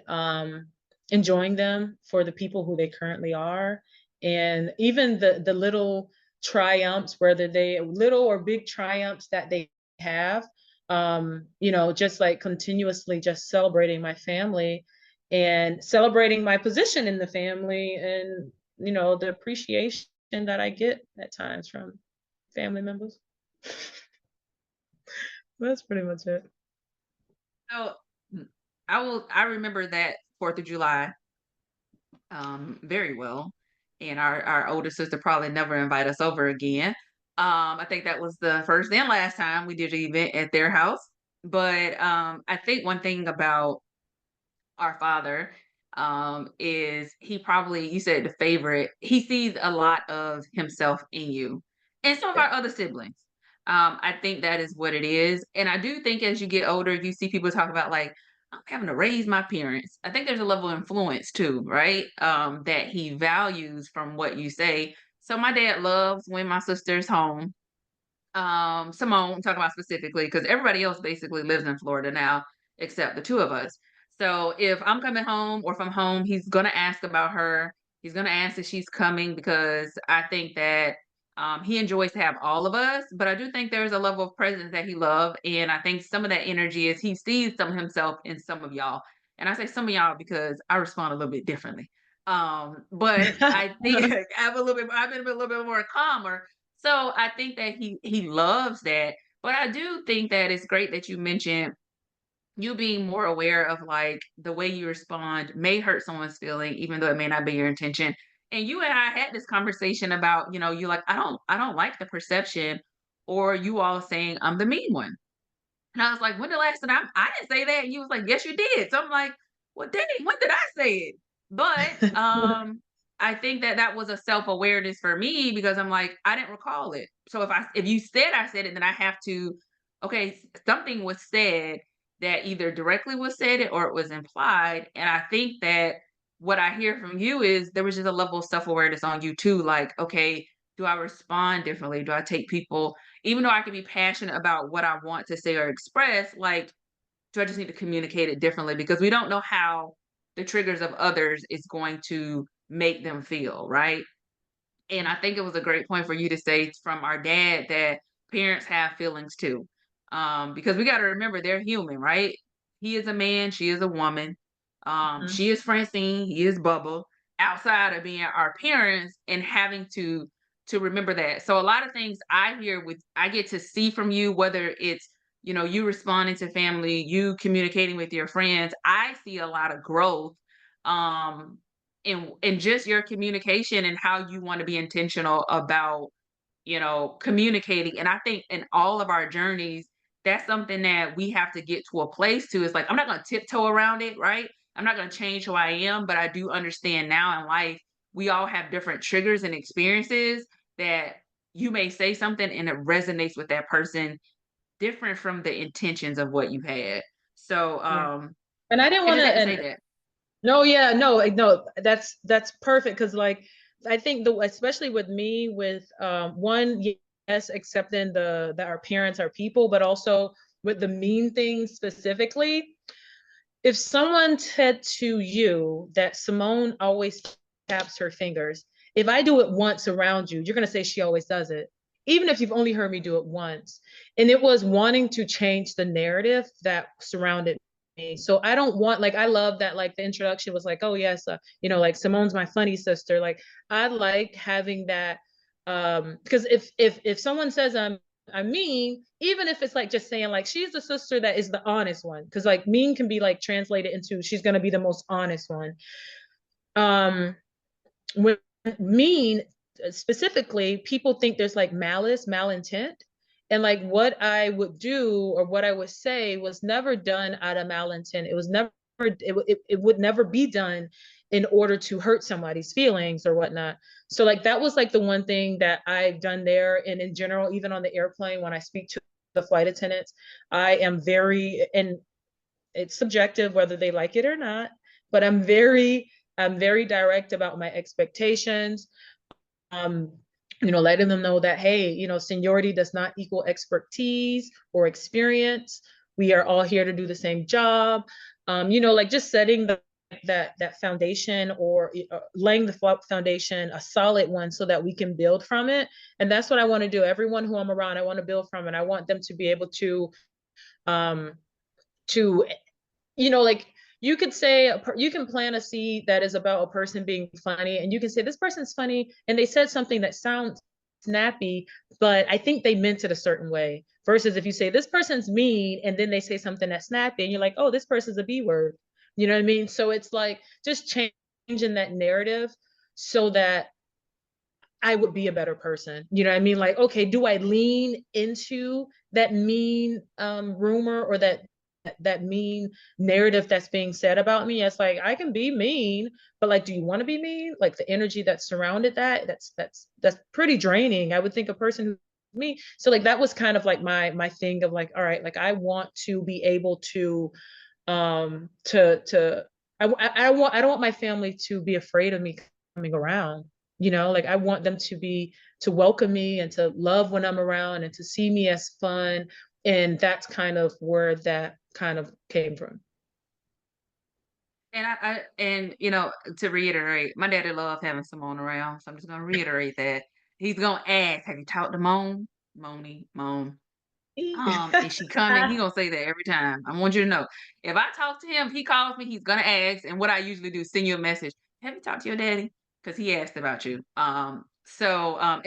Speaker 2: enjoying them for the people who they currently are. And even the little triumphs, whether they little or big triumphs that they have, just like continuously just celebrating my family and celebrating my position in the family, and the appreciation that I get at times from family members. That's pretty much it.
Speaker 1: So, I remember that 4th of July, very well, and our older sister probably never invite us over again. I think that was the first and last time we did an event at their house. But, I think one thing about our father, is he probably, you said the favorite, he sees a lot of himself in you and some of
Speaker 2: Yeah.
Speaker 1: our other siblings. I think that is what it is. And I do think as you get older, you see people talk about like, I'm having to raise my parents. I think there's a level of influence too, right? That he values from what you say. So my dad loves when my sister's home. Simone, I'm talking about specifically because everybody else basically lives in Florida now, except the two of us. So if I'm coming home or from home, he's gonna ask about her. He's gonna ask if she's coming because I think that he enjoys to have all of us, but I do think there's a level of presence that he loves, and I think some of that energy is he sees some of himself in some of y'all. And I say some of y'all because I respond a little bit differently. But I think I've been a little bit more calmer, so I think that he loves that. But I do think that it's great that you mentioned you being more aware of like the way you respond may hurt someone's feeling, even though it may not be your intention. And you and I had this conversation about, you like, I don't like the perception or you all saying I'm the mean one. And I was like, when the last time I didn't say that? And you was like, yes, you did. So I'm like, well, dang, when did I say it? But I think that that was a self awareness for me because I'm like, I didn't recall it. So if you said I said it, then I have to, okay, something was said that either directly was said it or it was implied. And I think that what I hear from you is there was just a level of self awareness on you too. Like, okay, do I respond differently? Do I take people, even though I can be passionate about what I want to say or express, like, do I just need to communicate it differently? Because we don't know how the triggers of others is going to make them feel, right? And I think it was a great point for you to say from our dad that parents have feelings too. Because we got to remember they're human, right? He is a man, she is a woman.
Speaker 2: Mhm.
Speaker 1: She is Francine, he is Bubba. Outside of being our parents and having to remember that. So a lot of things I get to see from you, whether it's you responding to family, you communicating with your friends. I see a lot of growth um in just your communication and how you want to be intentional about communicating. And I think in all of our journeys, that's something that we have to get to a place to. It's like I'm not going to tiptoe around it, right? I'm not going to change who I am, but I do understand now in life we all have different triggers and experiences that you may say something and it resonates with that person different from the intentions of what you had. So
Speaker 2: Yeah. And I didn't
Speaker 1: I
Speaker 2: want
Speaker 1: just
Speaker 2: to,
Speaker 1: had to say
Speaker 2: and
Speaker 1: that.
Speaker 2: no, yeah, no, no, that's perfect because like I think the especially with me with one, yes, accepting the that our parents are people, but also with the mean things specifically. If someone said to you that Simone always taps her fingers, if I do it once around you, you're going to say she always does it, even if you've only heard me do it once. And it was wanting to change the narrative that surrounded me. So I don't want, like, I love that, like, the introduction was like, oh, yes, like Simone's my funny sister. Like, I like having that. Because if someone says I'm mean, even if it's like just saying like she's the sister that is the honest one, because like mean can be like translated into she's gonna be the most honest one. Um, when mean specifically, people think there's like malice, malintent, and like what I would do or what I would say was never done out of malintent. It was never it would never be done in order to hurt somebody's feelings or whatnot. So like that was like the one thing that I've done there. And in general, even on the airplane when I speak to the flight attendants, I am very, and it's subjective whether they like it or not, but I'm very direct about my expectations. Um, letting them know that, hey, seniority does not equal expertise or experience. We are all here to do the same job. Like just setting that foundation, or laying the foundation, a solid one, so that we can build from it. And that's what I want to do. Everyone who I'm around, I want to build from it. I want them to be able um, to like you could say you can plant a seed that is about a person being funny, and you can say this person's funny and they said something that sounds snappy, but I think they meant it a certain way. Versus if you say this person's mean and then they say something that's snappy and you're like, oh, this person's a B word. You know what I mean? So it's like just changing that narrative so that I would be a better person. You know what I mean? Like, okay, do I lean into that mean rumor, or that mean narrative that's being said about me? It's like I can be mean, but like, do you want to be mean? Like the energy that surrounded that's pretty draining. I would think a person who me. So like that was kind of like my thing of like, all right, like I want to be able to to I don't want my family to be afraid of me coming around. Like I want them to welcome me and to love when I'm around and to see me as fun. And that's kind of where that kind of came from.
Speaker 1: And to reiterate, my daddy loved having Simone around, so I'm just gonna reiterate that. He's gonna ask, "Have you talked to Moan? Moni, Moan, is she coming?" He gonna say that every time. I want you to know. If I talk to him, he calls me, he's gonna ask, and what I usually do is send you a message. "Have you talked to your daddy?" Because he asked about you. And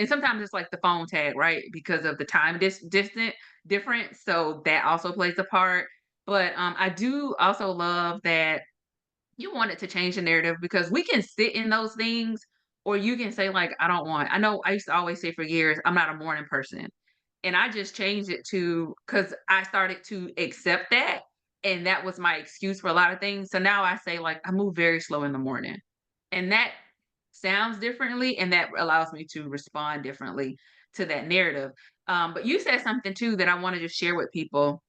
Speaker 1: sometimes it's like the phone tag, right? Because of the time distant difference, so that also plays a part. But I do also love that you want it to change the narrative, because we can sit in those things, or you can say like, I know I used to always say for years, I'm not a morning person. And I just changed it to, because I started to accept that. And that was my excuse for a lot of things. So now I say like, I move very slow in the morning. And that sounds differently. And that allows me to respond differently to that narrative. But you said something too that I want to just share with people.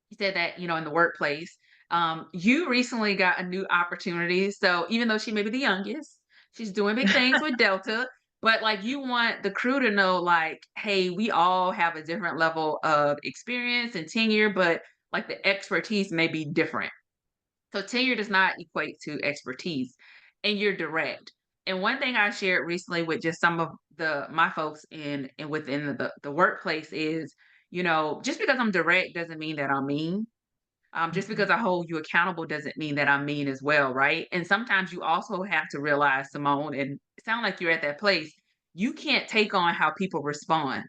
Speaker 1: You said that, in the workplace, you recently got a new opportunity. So even though she may be the youngest, she's doing big things with Delta, but like you want the crew to know, like, hey, we all have a different level of experience and tenure, but like the expertise may be different. So tenure does not equate to expertise, and you're direct. And one thing I shared recently with just some of the my folks in within the workplace is, just because I'm direct doesn't mean that I'm mean. Just because I hold you accountable doesn't mean that I'm mean as well, right? And sometimes you also have to realize, Simone, and it sound like you're at that place. You can't take on how people respond,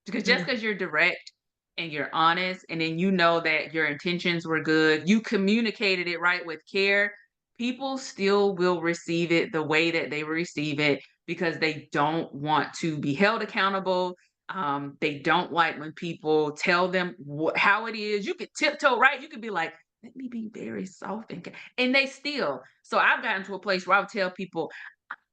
Speaker 1: because just
Speaker 2: Mhm.
Speaker 1: because you're direct and you're honest, and then you know that your intentions were good, you communicated it right with care, people still will receive it the way that they receive it, because they don't want to be held accountable. They don't like when people tell them how it is. You could tiptoe, right? You could be like, let me be very soft and they still. So I've gotten to a place where I would tell people,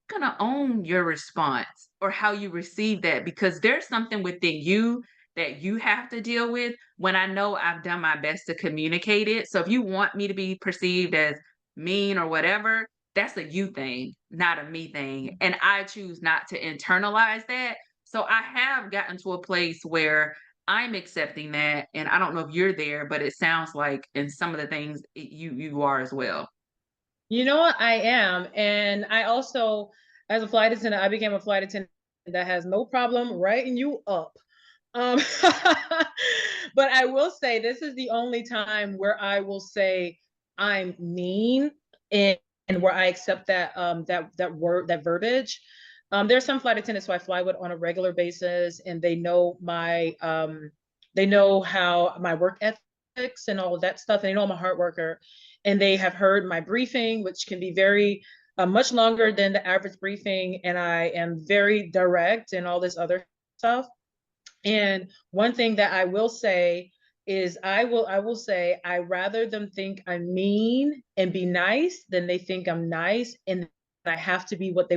Speaker 1: gonna own your response or how you receive that, because there's something within you that you have to deal with, when I know I've done my best to communicate it. So if you want me to be perceived as mean or whatever, that's a you thing, not a me thing. And I choose not to internalize that. So I have gotten to a place where I'm accepting that, and I don't know if you're there, but it sounds like in some of the things you are as well.
Speaker 2: You know what? I am. And I also, as a flight attendant, I became a flight attendant that has no problem writing you up. Um, but I will say this is the only time where I will say I'm mean and where I accept that word, that verbiage. There's some flight attendants who I fly with on a regular basis, and they know how my work ethics and all of that stuff, and they know I'm a hard worker, and they have heard my briefing, which can be very much longer than the average briefing, and I am very direct and all this other stuff. And one thing that I will say is I will say I rather them think I'm mean and be nice than they think I'm nice and I have to be what they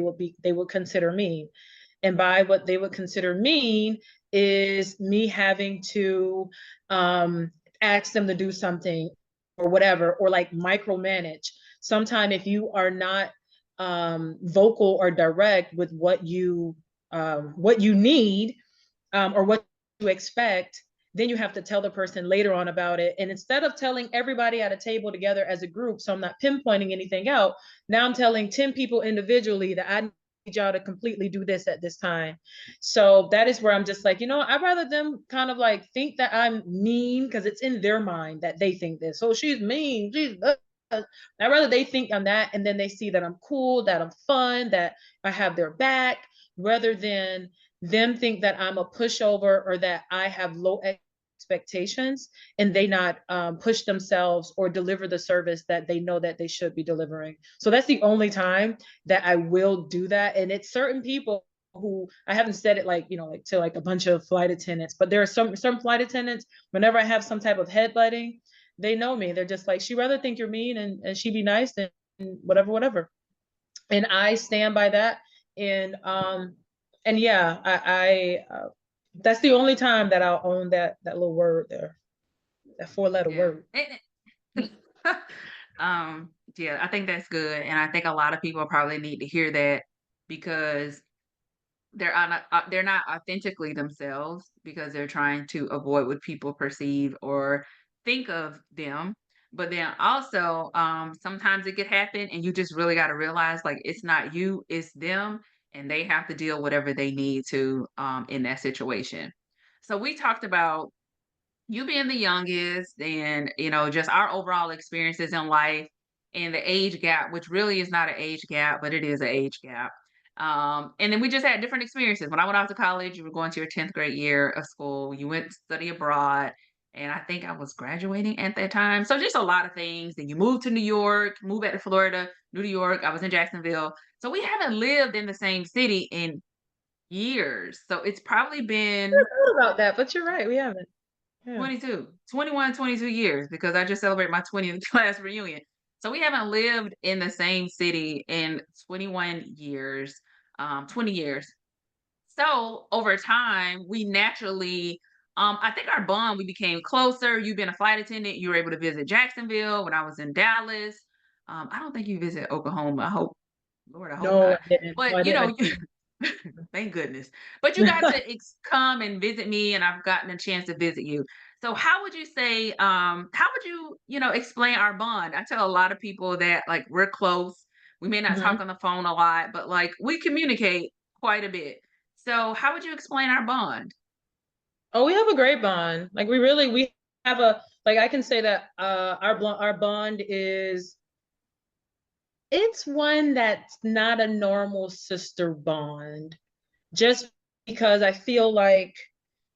Speaker 2: would consider mean. And by what they would consider mean is me having to ask them to do something or whatever, or like micromanage. Sometime if you are not vocal or direct with what you need, or what you expect, then you have to tell the person later on about it. And instead of telling everybody at a table together as a group, so I'm not pinpointing anything out, now I'm telling 10 people individually that I need y'all to completely do this at this time. So that is where I'm just like, I'd rather them kind of like think that I'm mean because it's in their mind that they think this. So she's mean. I'd rather they think I'm that, and then they see that I'm cool, that I'm fun, that I have their back, rather than them think that I'm a pushover or that I have low expectations and they not push themselves or deliver the service that they know that they should be delivering. So that's the only time that I will do that. And it's certain people who I haven't said it like, like to like a bunch of flight attendants, but there are some flight attendants, whenever I have some type of headbutting, they know me. They're just like, she rather think you're mean and she be nice than whatever, whatever. And I stand by that. And yeah, I that's the only time that I'll own that little word there, that 4 letter
Speaker 1: Yeah.
Speaker 2: word.
Speaker 1: Yeah, I think that's good, and I think a lot of people probably need to hear that because they're not authentically themselves because they're trying to avoid what people perceive or think of them. But then also, sometimes it could happen, and you just really got to realize like it's not you, it's them, and they have to deal whatever they need to in that situation. So we talked about you being the youngest and just our overall experiences in life and the age gap, which really is not an age gap, but it is an age gap. And then we just had different experiences. When I went off to college, you were going to your 10th grade year of school, you went to study abroad, and I think I was graduating at that time, so just a lot of things. Then you moved to New York, moved back to Florida, New York. I was in Jacksonville, so we haven't lived in the same city in years. So it's probably
Speaker 2: I
Speaker 1: been
Speaker 2: thought about that, but you're right, we haven't. Yeah.
Speaker 1: 22, 21, 22 years because I just celebrated my 20th class reunion. So we haven't lived in the same city in 21 years, 20 years. So over time, we naturally, I think our bond, we became closer. You've been a flight attendant. You were able to visit Jacksonville when I was in Dallas. I don't think you visit Oklahoma. I hope, Lord, I hope
Speaker 2: No, I
Speaker 1: not.
Speaker 2: didn't. No,
Speaker 1: But
Speaker 2: I didn't.
Speaker 1: thank goodness. But you got to come and visit me, and I've gotten a chance to visit you. So how would you say, how would you, explain our bond? I tell a lot of people that like we're close. We may not talk
Speaker 2: Mhm.
Speaker 1: on the phone a lot, but like we communicate quite a bit. So how would you explain our bond?
Speaker 2: Oh, we have a great bond. Like we have a like I can say that our bond is, it's one that's not a normal sister bond. Just because I feel like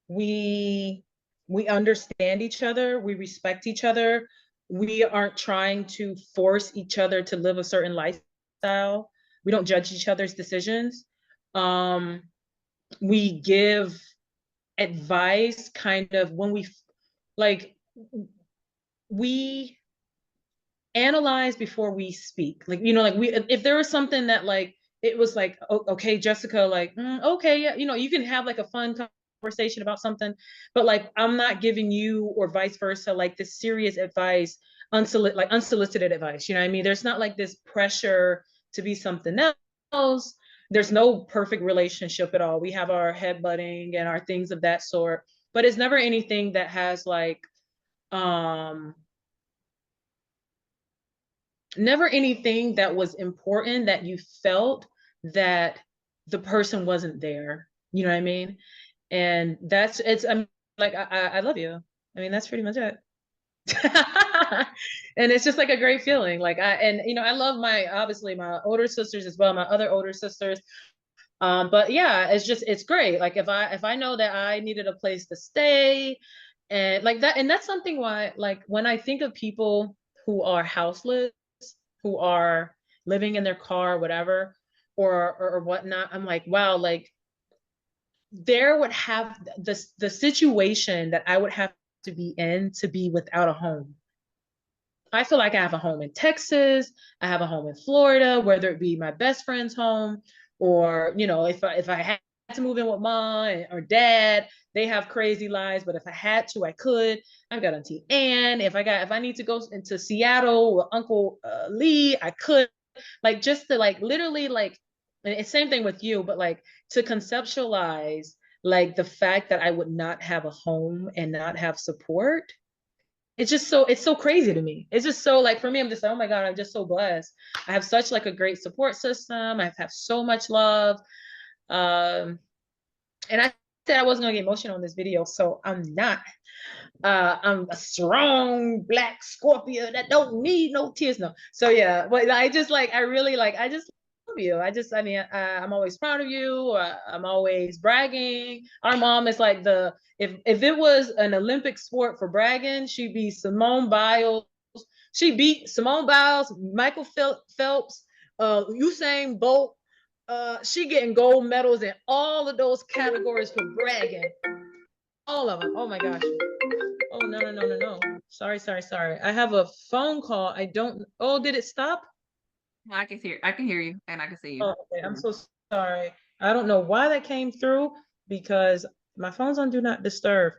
Speaker 2: we we understand each other, we respect each other, we aren't trying to force each other to live a certain lifestyle, we don't judge each other's decisions. um we give advice kind of when like we analyze before we speak. Like, like we, if there was something that like, it was like, okay, Jessica, like, okay, yeah, you can have like a fun conversation about something, but like, I'm not giving you or vice versa, like this serious advice, unsolicited advice. You know what I mean? There's not like this pressure to be something else. there's no perfect relationship at all. We have our headbutting and our things of that sort, but it's never anything that has like um never anything that was important that you felt that the person wasn't there. You know what I mean? And that's it's I'm like I love you. I mean, that's pretty much it. And it's just like a great feeling. Like and I love my obviously my older sisters as well, my other older sisters. But yeah, it's great. Like if I know that I needed a place to stay and like that, and that's something why like when I think of people who are houseless, who are living in their car, whatever, or whatnot, I'm like, wow, like there would have the situation that I would have to be in to be without a home. I feel like I have a home in Texas, I have a home in Florida, whether it be my best friend's home, or if I had to move in with mom or dad, they have crazy lives, but if I had to, I could. I've got Auntie Anne. If I need to go into Seattle with Uncle Lee, I could. Like just to like literally like, and it's same thing with you, but like to conceptualize like the fact that I would not have a home and not have support, it's so crazy to me. It's just so like for me, I'm just like, oh my God, I'm just so blessed. I have such like a great support system. I have so much love. Um, and I said I wasn't gonna get emotional in this video, so I'm not. I'm a strong black Scorpio that don't need no tears. No. So yeah, but I just like I really like I just love you. I mean I'm always proud of you. I'm always bragging. Our mom is like the if it was an Olympic sport for bragging, she'd be Simone Biles. She beat Simone Biles, Michael Phelps, Usain Bolt. She getting gold medals in all of those categories for bragging. All of them. Oh my gosh. Oh, no, no, no, no, no. Sorry, sorry, sorry. I have a phone call. I don't. Oh, did it stop?
Speaker 1: I can hear you and I can see you.
Speaker 2: Oh, okay. I'm so sorry. I don't know why that came through because my phone's on do not disturb.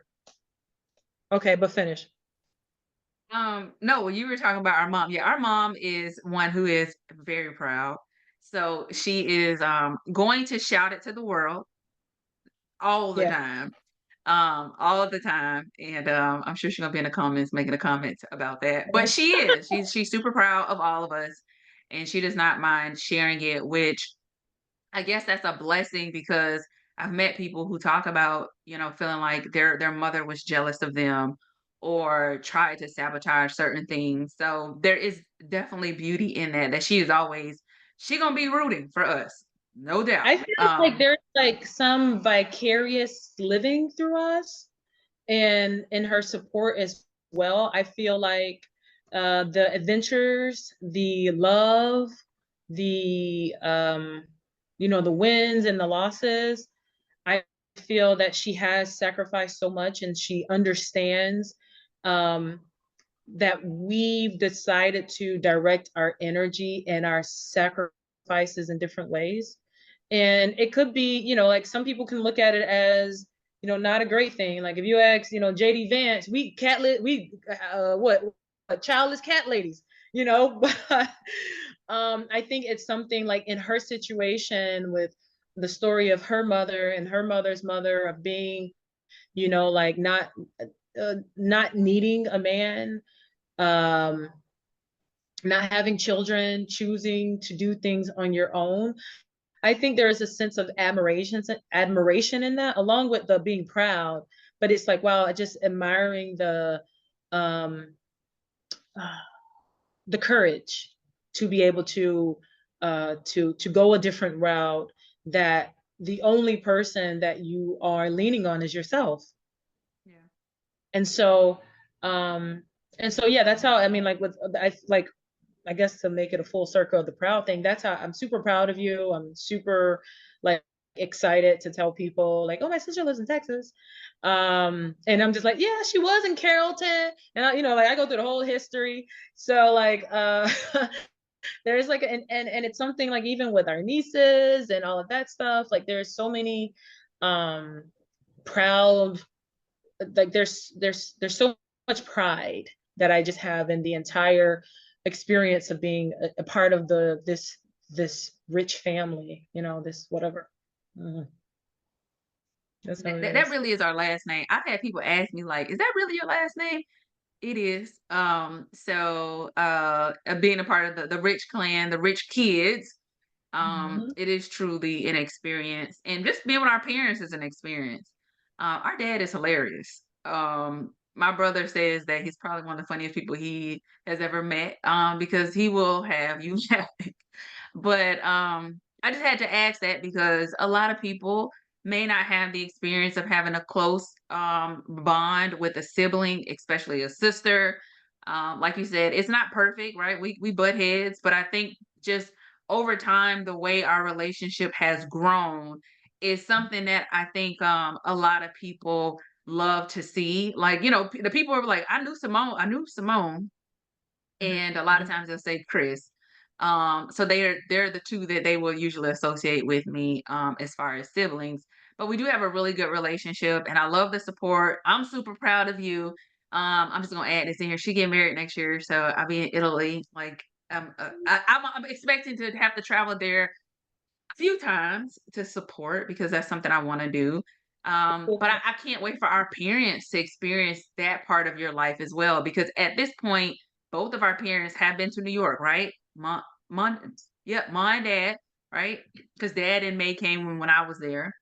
Speaker 2: Okay, but finish.
Speaker 1: No, you were talking about our mom. Yeah, our mom is one who is very proud. So she is going to shout it to the world all the
Speaker 2: Yeah.
Speaker 1: time. All the time. And I'm sure she's gonna be in the comments making a comment about that. But she is. She's super proud of all of us and she does not mind sharing it, which I guess that's a blessing because I've met people who talk about, feeling like their mother was jealous of them or tried to sabotage certain things. So there is definitely beauty in that she is always she gonna be rooting for us, no doubt.
Speaker 2: I feel like there's like some vicarious living through us and in her support as well. I feel like the adventures, the love, the wins and the losses. I feel that she has sacrificed so much and she understands um, that we've decided to direct our energy and our sacrifices in different ways. And it could be, like some people can look at it as, not a great thing. Like if you ask, JD Vance, what childless cat ladies, but I think it's something like in her situation with the story of her mother and her mother's mother of being, like not needing a man, um, not having children, choosing to do things on your own. I think there is a sense of admiration in that, along with the being proud. But it's like, wow, just admiring um, uh, the courage to be able to go a different route. That the only person that you are leaning on is yourself.
Speaker 1: Yeah.
Speaker 2: And so, um, yeah, that's how I mean, like I guess to make it a full circle of the proud thing, that's how I'm super proud of you. I'm super like excited to tell people like, oh, my sister lives in Texas. And I'm just like, yeah, she was in Carrollton. And like I go through the whole history. So like there's like and it's something like even with our nieces and all of that stuff, like there's so many um proud like there's so much pride that I just have in the entire experience of being a part of this this rich family, this whatever. Mhm. That's how it
Speaker 1: That
Speaker 2: is.
Speaker 1: really is our last name. I've had people ask me like, "Is that really your last name?" It is. Being a part of the Rich clan, the Rich kids,
Speaker 2: Mhm.
Speaker 1: it is truly an experience, and just being with our parents is an experience. Our dad is hilarious. My brother says that he's probably one of the funniest people he has ever met, because he will have you laughing. But I just had to ask that because a lot of people may not have the experience of having a close bond with a sibling, especially a sister. Like you said, it's not perfect, right? We butt heads, but I think just over time, the way our relationship has grown is something that I think a lot of people love to see. Like, the people are like, I knew Simone, and a lot of
Speaker 2: Mhm.
Speaker 1: times they'll say Chris. So they're the two that they will usually associate with me as far as siblings. But we do have a really good relationship, and I love the support. I'm super proud of you. I'm just gonna add this in here. She get married next year, so I'll be in Italy. Like, I'm expecting to have to travel there a few times to support because that's something I want to do. But I can't wait for our parents to experience that part of your life as well. Because at this point, both of our parents have been to New York, right? Mom, yep, mom and dad, right? Because dad in May came when I was there.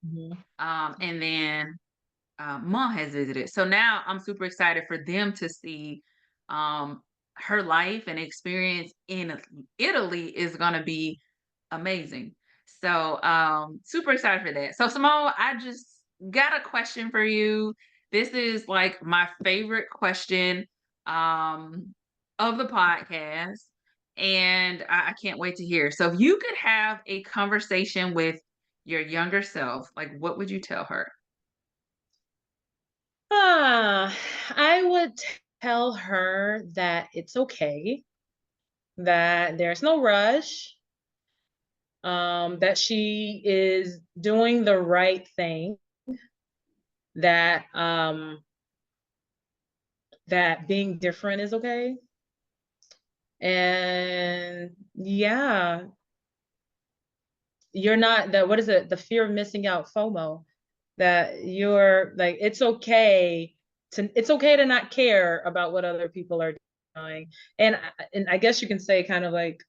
Speaker 2: Mhm.
Speaker 1: And then mom has visited. So now I'm super excited for them to see um, her life and experience in Italy is going to be amazing. So, super excited for that. So, Simone, I just got a question for you. This is like my favorite question um, of the podcast, and I can't wait to hear. So, if you could have a conversation with your younger self, like what would you tell her?
Speaker 2: Ah, I would tell her that it's okay, that there's no rush, that she is doing the right thing, that that being different is okay. And yeah, you're not the what is it? The fear of missing out, FOMO, that you're like it's okay to not care about what other people are doing. And I guess you can say kind of like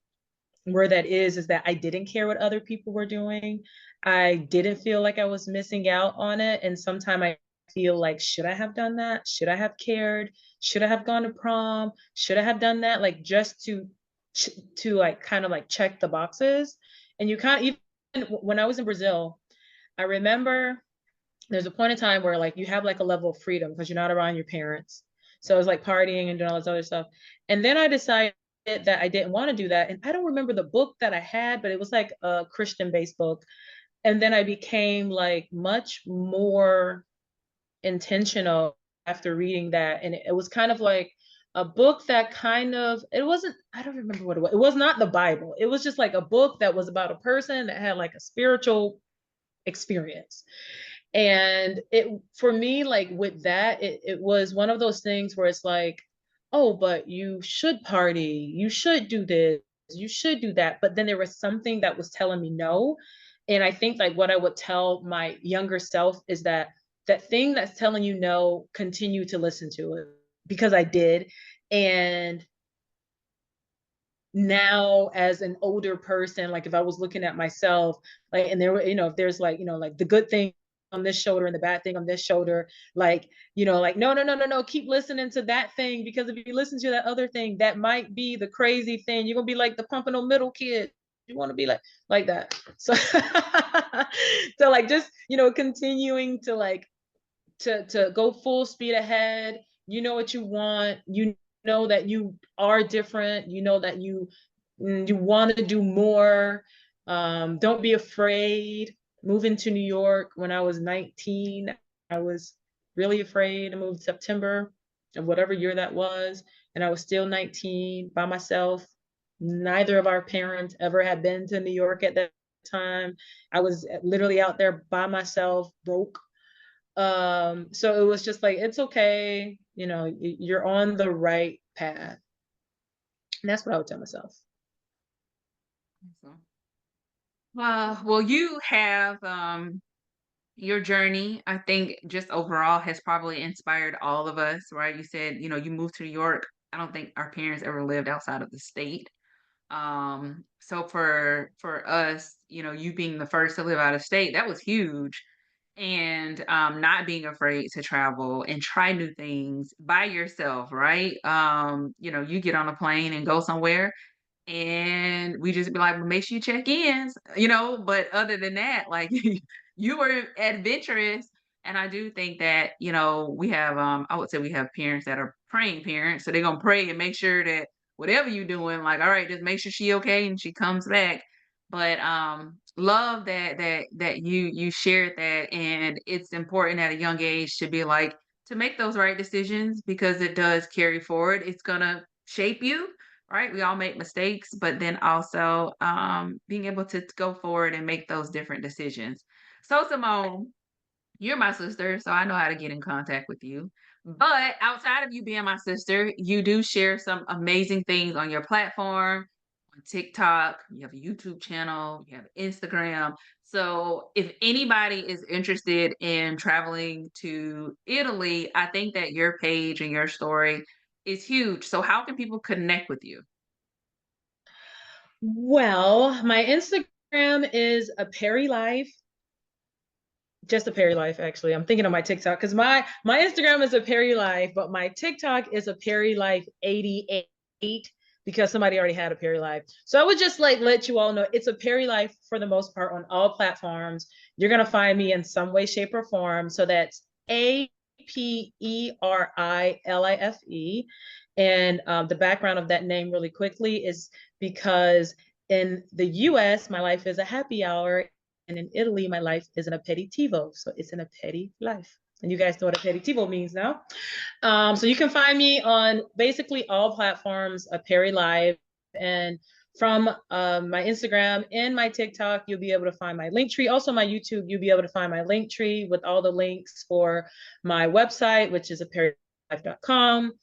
Speaker 2: where that is that I didn't care what other people were doing. I didn't feel like I was missing out on it. And sometimes I feel like, should I have done that? Should I have cared? Should I have gone to prom? Should I have done that? Like just to like kind of like check the boxes. And you kind of even when I was in Brazil, I remember there's a point in time where like you have like a level of freedom because you're not around your parents. So it's like partying and doing all this other stuff. And then I decided that I didn't want to do that. And I don't remember the book that I had, but it was like a Christian based book. And then I became like much more intentional after reading that. And it was kind of like a book that kind of, it wasn't, I don't remember what it was. It was not the Bible. It was just like a book that was about a person that had like a spiritual experience. And it for me, like with that, it was one of those things where it's like, oh, but you should party, you should do this, you should do that. But then there was something that was telling me no. And I think like what I would tell my younger self is that that thing that's telling you no, continue to listen to it because I did. And now as an older person, like if I was looking at myself, like, and there were, if there's like, like the good thing on this shoulder and the bad thing on this shoulder, like, like, no, no, no, no, no, keep listening to that thing, because if you listen to that other thing, that might be the crazy thing. You're gonna be like the Pumping middle kid. You want to be like that. So so like just, continuing to like to go full speed ahead. You know what you want. You know that you are different. You know that you want to do more. Don't be afraid. Moving to New York when I was 19, I was really afraid. I moved September of whatever year that was, and I was still 19 by myself. Neither of our parents ever had been to New York at that time. I was literally out there by myself, broke. So it was just like, it's okay, you're on the right path. And that's what I would tell myself.
Speaker 1: So, well, you have your journey, I think, just overall has probably inspired all of us, right? You said, you moved to New York. I don't think our parents ever lived outside of the state. So for us, you being the first to live out of state, that was huge. And not being afraid to travel and try new things by yourself, right? You get on a plane and go somewhere and we just be like, well, make sure you check ins, but other than that, like you were adventurous. And I do think that, we have I would say we have parents that are praying parents. So they're gonna pray and make sure that whatever you're doing, like, all right, just make sure she okay and she comes back. But love that you shared that, and it's important at a young age to be like to make those right decisions because it does carry forward. It's gonna shape you, right? We all make mistakes, but then also being able to go forward and make those different decisions. So, Simone, you're my sister, so I know how to get in contact with you. But outside of you being my sister, you do share some amazing things on your platform, on TikTok, you have a YouTube channel, you have Instagram. So if anybody is interested in traveling to Italy, I think that your page and your story is huge. So how can people connect with you?
Speaker 2: Well, my Instagram is a Perry Life, just a Perry Life. Actually, I'm thinking of my TikTok because my Instagram is a Perry Life, but my TikTok is a Perry Life 88 because somebody already had a Perry Life. So I would just like let you all know it's a Perry Life for the most part on all platforms. You're gonna find me in some way, shape, or form. So that's APERILIFE. And the background of that name, really quickly, is because in the US, my life is a happy hour, and in Italy, my life is an aperitivo. So it's an aperi life. And you guys know what aperitivo means now. So you can find me on basically all platforms, Perry Live. And from my Instagram and my TikTok, you'll be able to find my link tree. Also, my YouTube, you'll be able to find my link tree with all the links for my website, which is aperilife.com.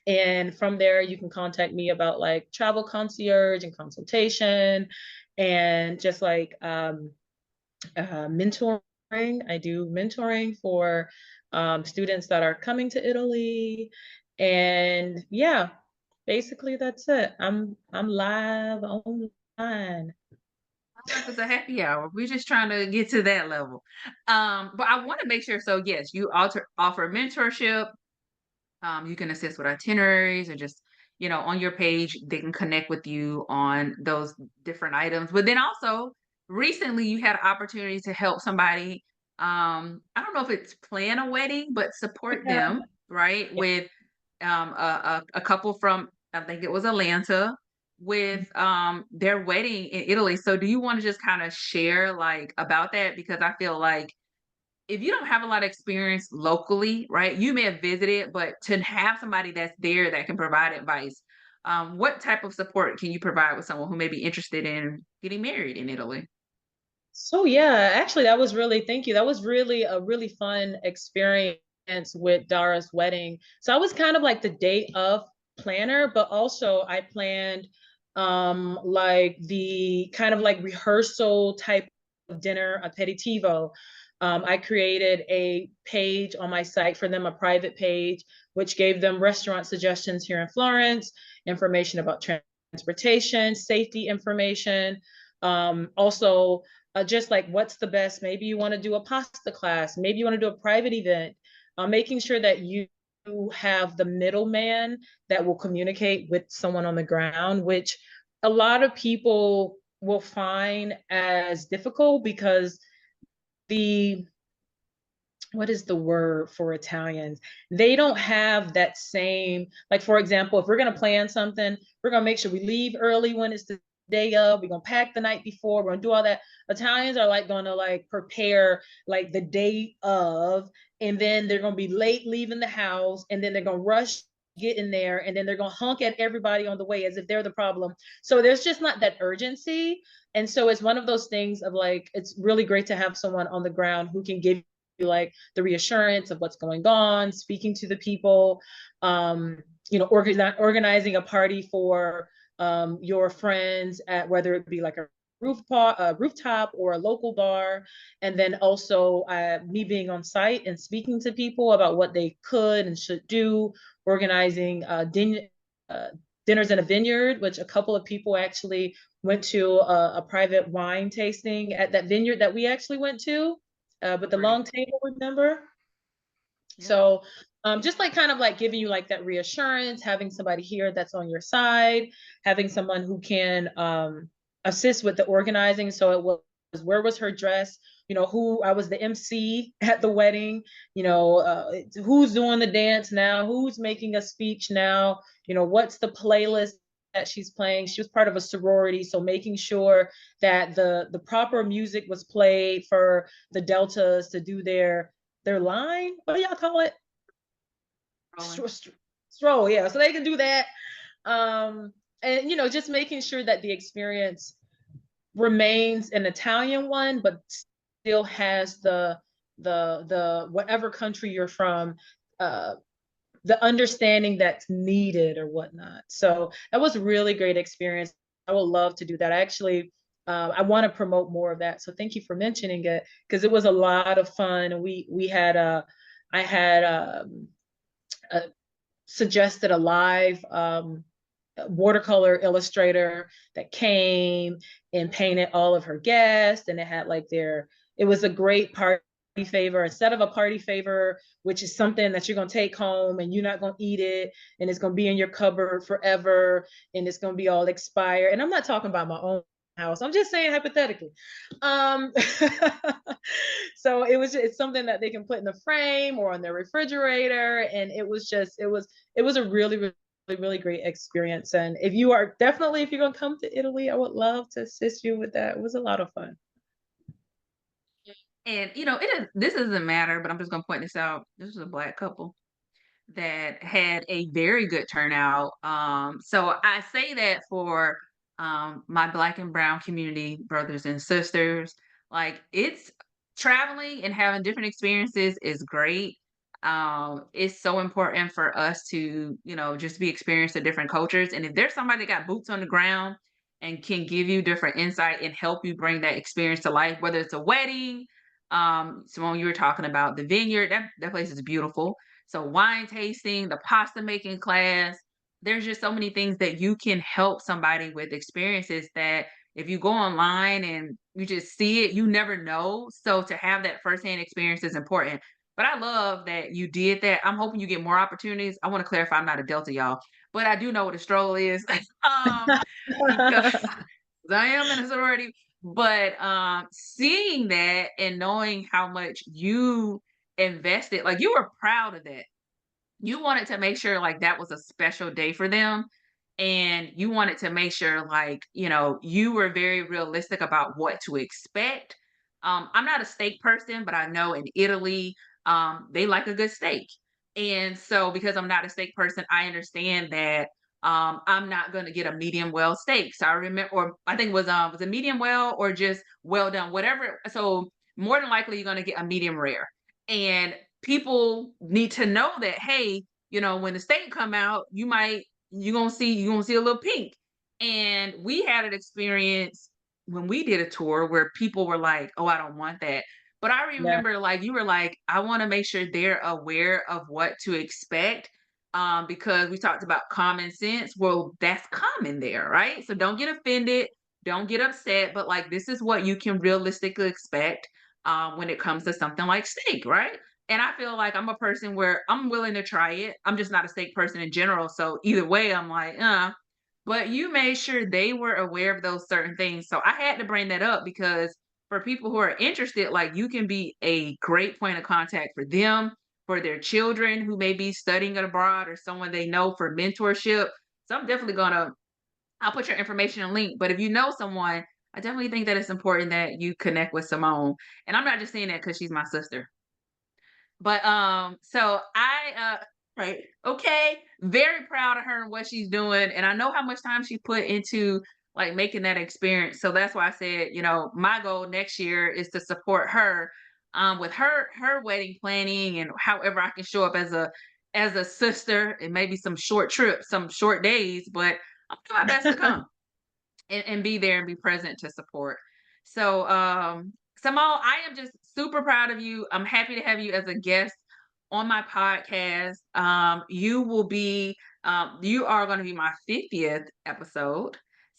Speaker 2: And from there, you can contact me about like travel concierge and consultation and just like mentoring. I do mentoring for students that are coming to Italy, and yeah, basically that's it. I'm live online.
Speaker 1: Life is a happy hour. We're just trying to get to that level. But I want to make sure. So yes, you offer mentorship. You can assist with itineraries or just, on your page, they can connect with you on those different items. But then also, recently you had an opportunity to help somebody. I don't know if it's plan a wedding, but support
Speaker 2: Yeah.
Speaker 1: them, right? With a couple from, I think it was Atlanta, with their wedding in Italy. So do you want to just kind of share like about that? Because I feel like if you don't have a lot of experience locally, right, you may have visited, but to have somebody that's there that can provide advice, what type of support can you provide with someone who may be interested in getting married in Italy?
Speaker 2: So yeah, actually that was really, thank you. That was really a really fun experience with Dara's wedding. So I was kind of like the day of planner, but also I planned like the kind of like rehearsal type of dinner aperitivo. I created a page on my site for them, a private page, which gave them restaurant suggestions here in Florence, information about transportation, safety information, also just like what's the best, maybe you want to do a pasta class, maybe you want to do a private event, making sure that you have the middleman that will communicate with someone on the ground, which a lot of people will find as difficult because the what is the word for Italians? They don't have that same, like, for example, if we're going to plan something, we're going to make sure we leave early when it's the day of, we're going to pack the night before, we're going to do all that. Italians are like going to like prepare like the day of, and then they're going to be late leaving the house, and then they're going to rush get in there, and then they're going to honk at everybody on the way as if they're the problem. So there's just not that urgency. And so it's one of those things of like, it's really great to have someone on the ground who can give like the reassurance of what's going on, speaking to the people, organizing a party for your friends at whether it be like a rooftop or a local bar, and then also me being on site and speaking to people about what they could and should do, organizing uh, dinners in a vineyard, which a couple of people actually went to a private wine tasting at that vineyard that we actually went to, with the
Speaker 1: Right.
Speaker 2: long table, remember?
Speaker 1: Yep.
Speaker 2: So just like kind of like giving you like that reassurance, having somebody here that's on your side, having someone who can assist with the organizing. So it was, where was her dress? You know, who I was the MC at the wedding, you know, who's doing the dance now, who's making a speech now, you know, what's the playlist that she's playing. She was part of a sorority, so making sure that the proper music was played for the deltas to do their line. What do y'all call it?
Speaker 1: Rolling.
Speaker 2: Stroll, yeah. So they can do that. Um, and you know, just making sure that the experience remains an Italian one, but still has the whatever country you're from, uh, the understanding that's needed or whatnot. So that was a really great experience. I would love to do that. I want to promote more of that. So thank you for mentioning it because it was a lot of fun. And we had I had uh, suggested a live watercolor illustrator that came and painted all of her guests, and it had like it was a great party favor instead of a party favor, which is something that you're going to take home and you're not going to eat it and it's going to be in your cupboard forever and it's going to be all expired. And I'm not talking about my own house, I'm just saying hypothetically. um so it's something that they can put in the frame or on their refrigerator, and it was a really great experience. And if you're going to come to Italy, I would love to assist you with that. It was a lot of fun.
Speaker 1: And it is. This doesn't matter, but I'm just gonna point this out. This is a black couple that had a very good turnout. So I say that for my black and brown community brothers and sisters. Like it's traveling and having different experiences is great. It's so important for us to, just be experienced to different cultures. And if there's somebody that got boots on the ground and can give you different insight and help you bring that experience to life, whether it's a wedding, Simone, you were talking about the vineyard. That place is beautiful. So wine tasting, the pasta making class, there's just so many things that you can help somebody with experiences that if you go online and you just see it, you never know. So to have that firsthand experience is important. But I love that you did that. I'm hoping you get more opportunities. I want to clarify I'm not a Delta, y'all, but I do know what a stroll is. Because I am in a sorority. But seeing that and knowing how much you invested, like you were proud of that. You wanted to make sure like that was a special day for them. And you wanted to make sure like, you were very realistic about what to expect. I'm not a steak person, but I know in Italy, they like a good steak. And so because I'm not a steak person, I understand that I'm not gonna get a medium well steak. So I remember, or I think it was a medium well or just well done, whatever. So more than likely you're gonna get a medium rare. And people need to know that, hey, when the steak come out, you're gonna see a little pink. And we had an experience when we did a tour where people were like, oh, I don't want that. But I
Speaker 2: Yeah.
Speaker 1: remember like you were like, I want to make sure they're aware of what to expect. Because we talked about common sense. Well, that's common there, right? So don't get offended, don't get upset, but like this is what you can realistically expect when it comes to something like steak, right? And I feel like I'm a person where I'm willing to try it. I'm just not a steak person in general. So either way, I'm like, But you made sure they were aware of those certain things. So I had to bring that up because for people who are interested, like you can be a great point of contact for them, for their children who may be studying abroad or someone they know for mentorship. So I'm definitely I'll put your information and link. But if you know someone, I definitely think that it's important that you connect with Simone. And I'm not just saying that because she's my sister. But so right, okay, very proud of her and what she's doing, and I know how much time she put into like making that experience. So that's why I said, my goal next year is to support her with her wedding planning and however I can show up as a sister and maybe some short trips, some short days, but I'll do my best to come. and be there and be present to support. So, Simone, I am just super proud of you. I'm happy to have you as a guest on my podcast. You are going to be my 50th episode.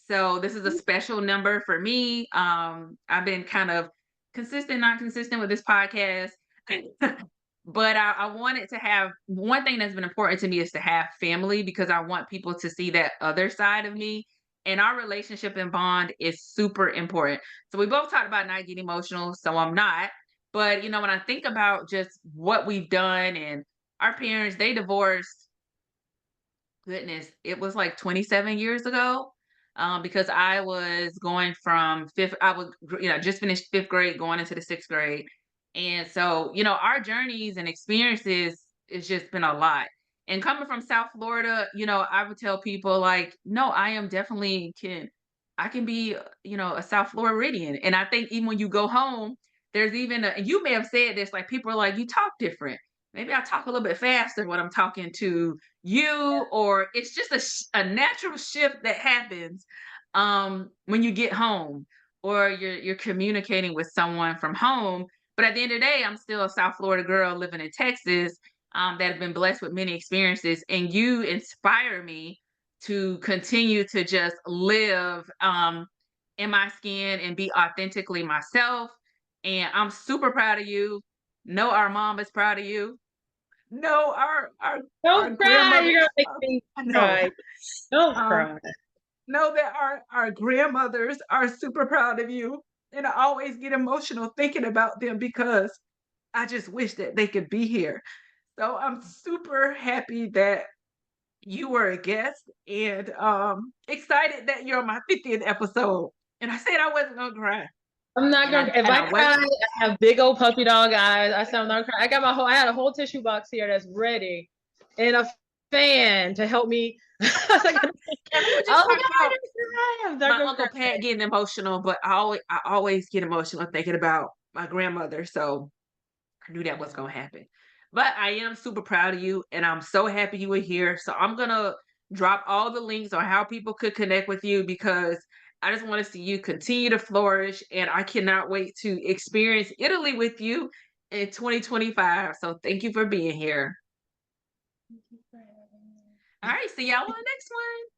Speaker 1: So this is a special number for me. I've been kind of consistent, not consistent with this podcast. But I wanted to have one thing that's been important to me is to have family because I want people to see that other side of me, and our relationship and bond is super important. So we both talked about not getting emotional, so I'm not. But when I think about just what we've done and our parents, they divorced, goodness, it was like 27 years ago. Because I was going from fifth, just finished fifth grade, going into the sixth grade. And so, our journeys and experiences, it's just been a lot. And coming from South Florida, I would tell people like, no, I can be, a South Floridian. And I think even when you go home, there's even, and you may have said this, like people are like, you talk different. Maybe I talk a little bit faster when I'm talking to you, or it's just a natural shift that happens when you get home, or you're communicating with someone from home. But at the end of the day, I'm still a South Florida girl living in Texas, that have been blessed with many experiences, and you inspire me to continue to just live in my skin and be authentically myself. And I'm super proud of you. Know our mom is proud of you. No, our
Speaker 2: Don't cry.
Speaker 1: grandmothers
Speaker 2: You're gonna make
Speaker 1: are,
Speaker 2: me
Speaker 1: I know.
Speaker 2: cry. Don't
Speaker 1: Um,
Speaker 2: cry.
Speaker 1: know that our grandmothers are super proud of you. And I always get emotional thinking about them because I just wish that they could be here. So I'm super happy that you were a guest, and excited that you're on my 50th episode. And I said I wasn't gonna cry.
Speaker 2: I'm not
Speaker 1: And I
Speaker 2: gonna. If
Speaker 1: and
Speaker 2: I
Speaker 1: I
Speaker 2: cry,
Speaker 1: wasn't.
Speaker 2: I have big old puppy dog eyes. I said I'm not crying. I got my whole. I had a whole tissue box here that's ready, and a fan to help me. I was like,
Speaker 1: And we were
Speaker 2: oh
Speaker 1: just
Speaker 2: my
Speaker 1: talking about
Speaker 2: god, I'm not
Speaker 1: my
Speaker 2: gonna
Speaker 1: Uncle
Speaker 2: cry.
Speaker 1: Pat getting emotional, but I always get emotional thinking about my grandmother. So I knew that was gonna happen. But I am super proud of you, and I'm so happy you were here. So I'm gonna drop all the links on how people could connect with you because I just want to see you continue to flourish, and I cannot wait to experience Italy with you in 2025. So thank you for being here.
Speaker 2: Thank you for having me.
Speaker 1: All right, see y'all on the next one.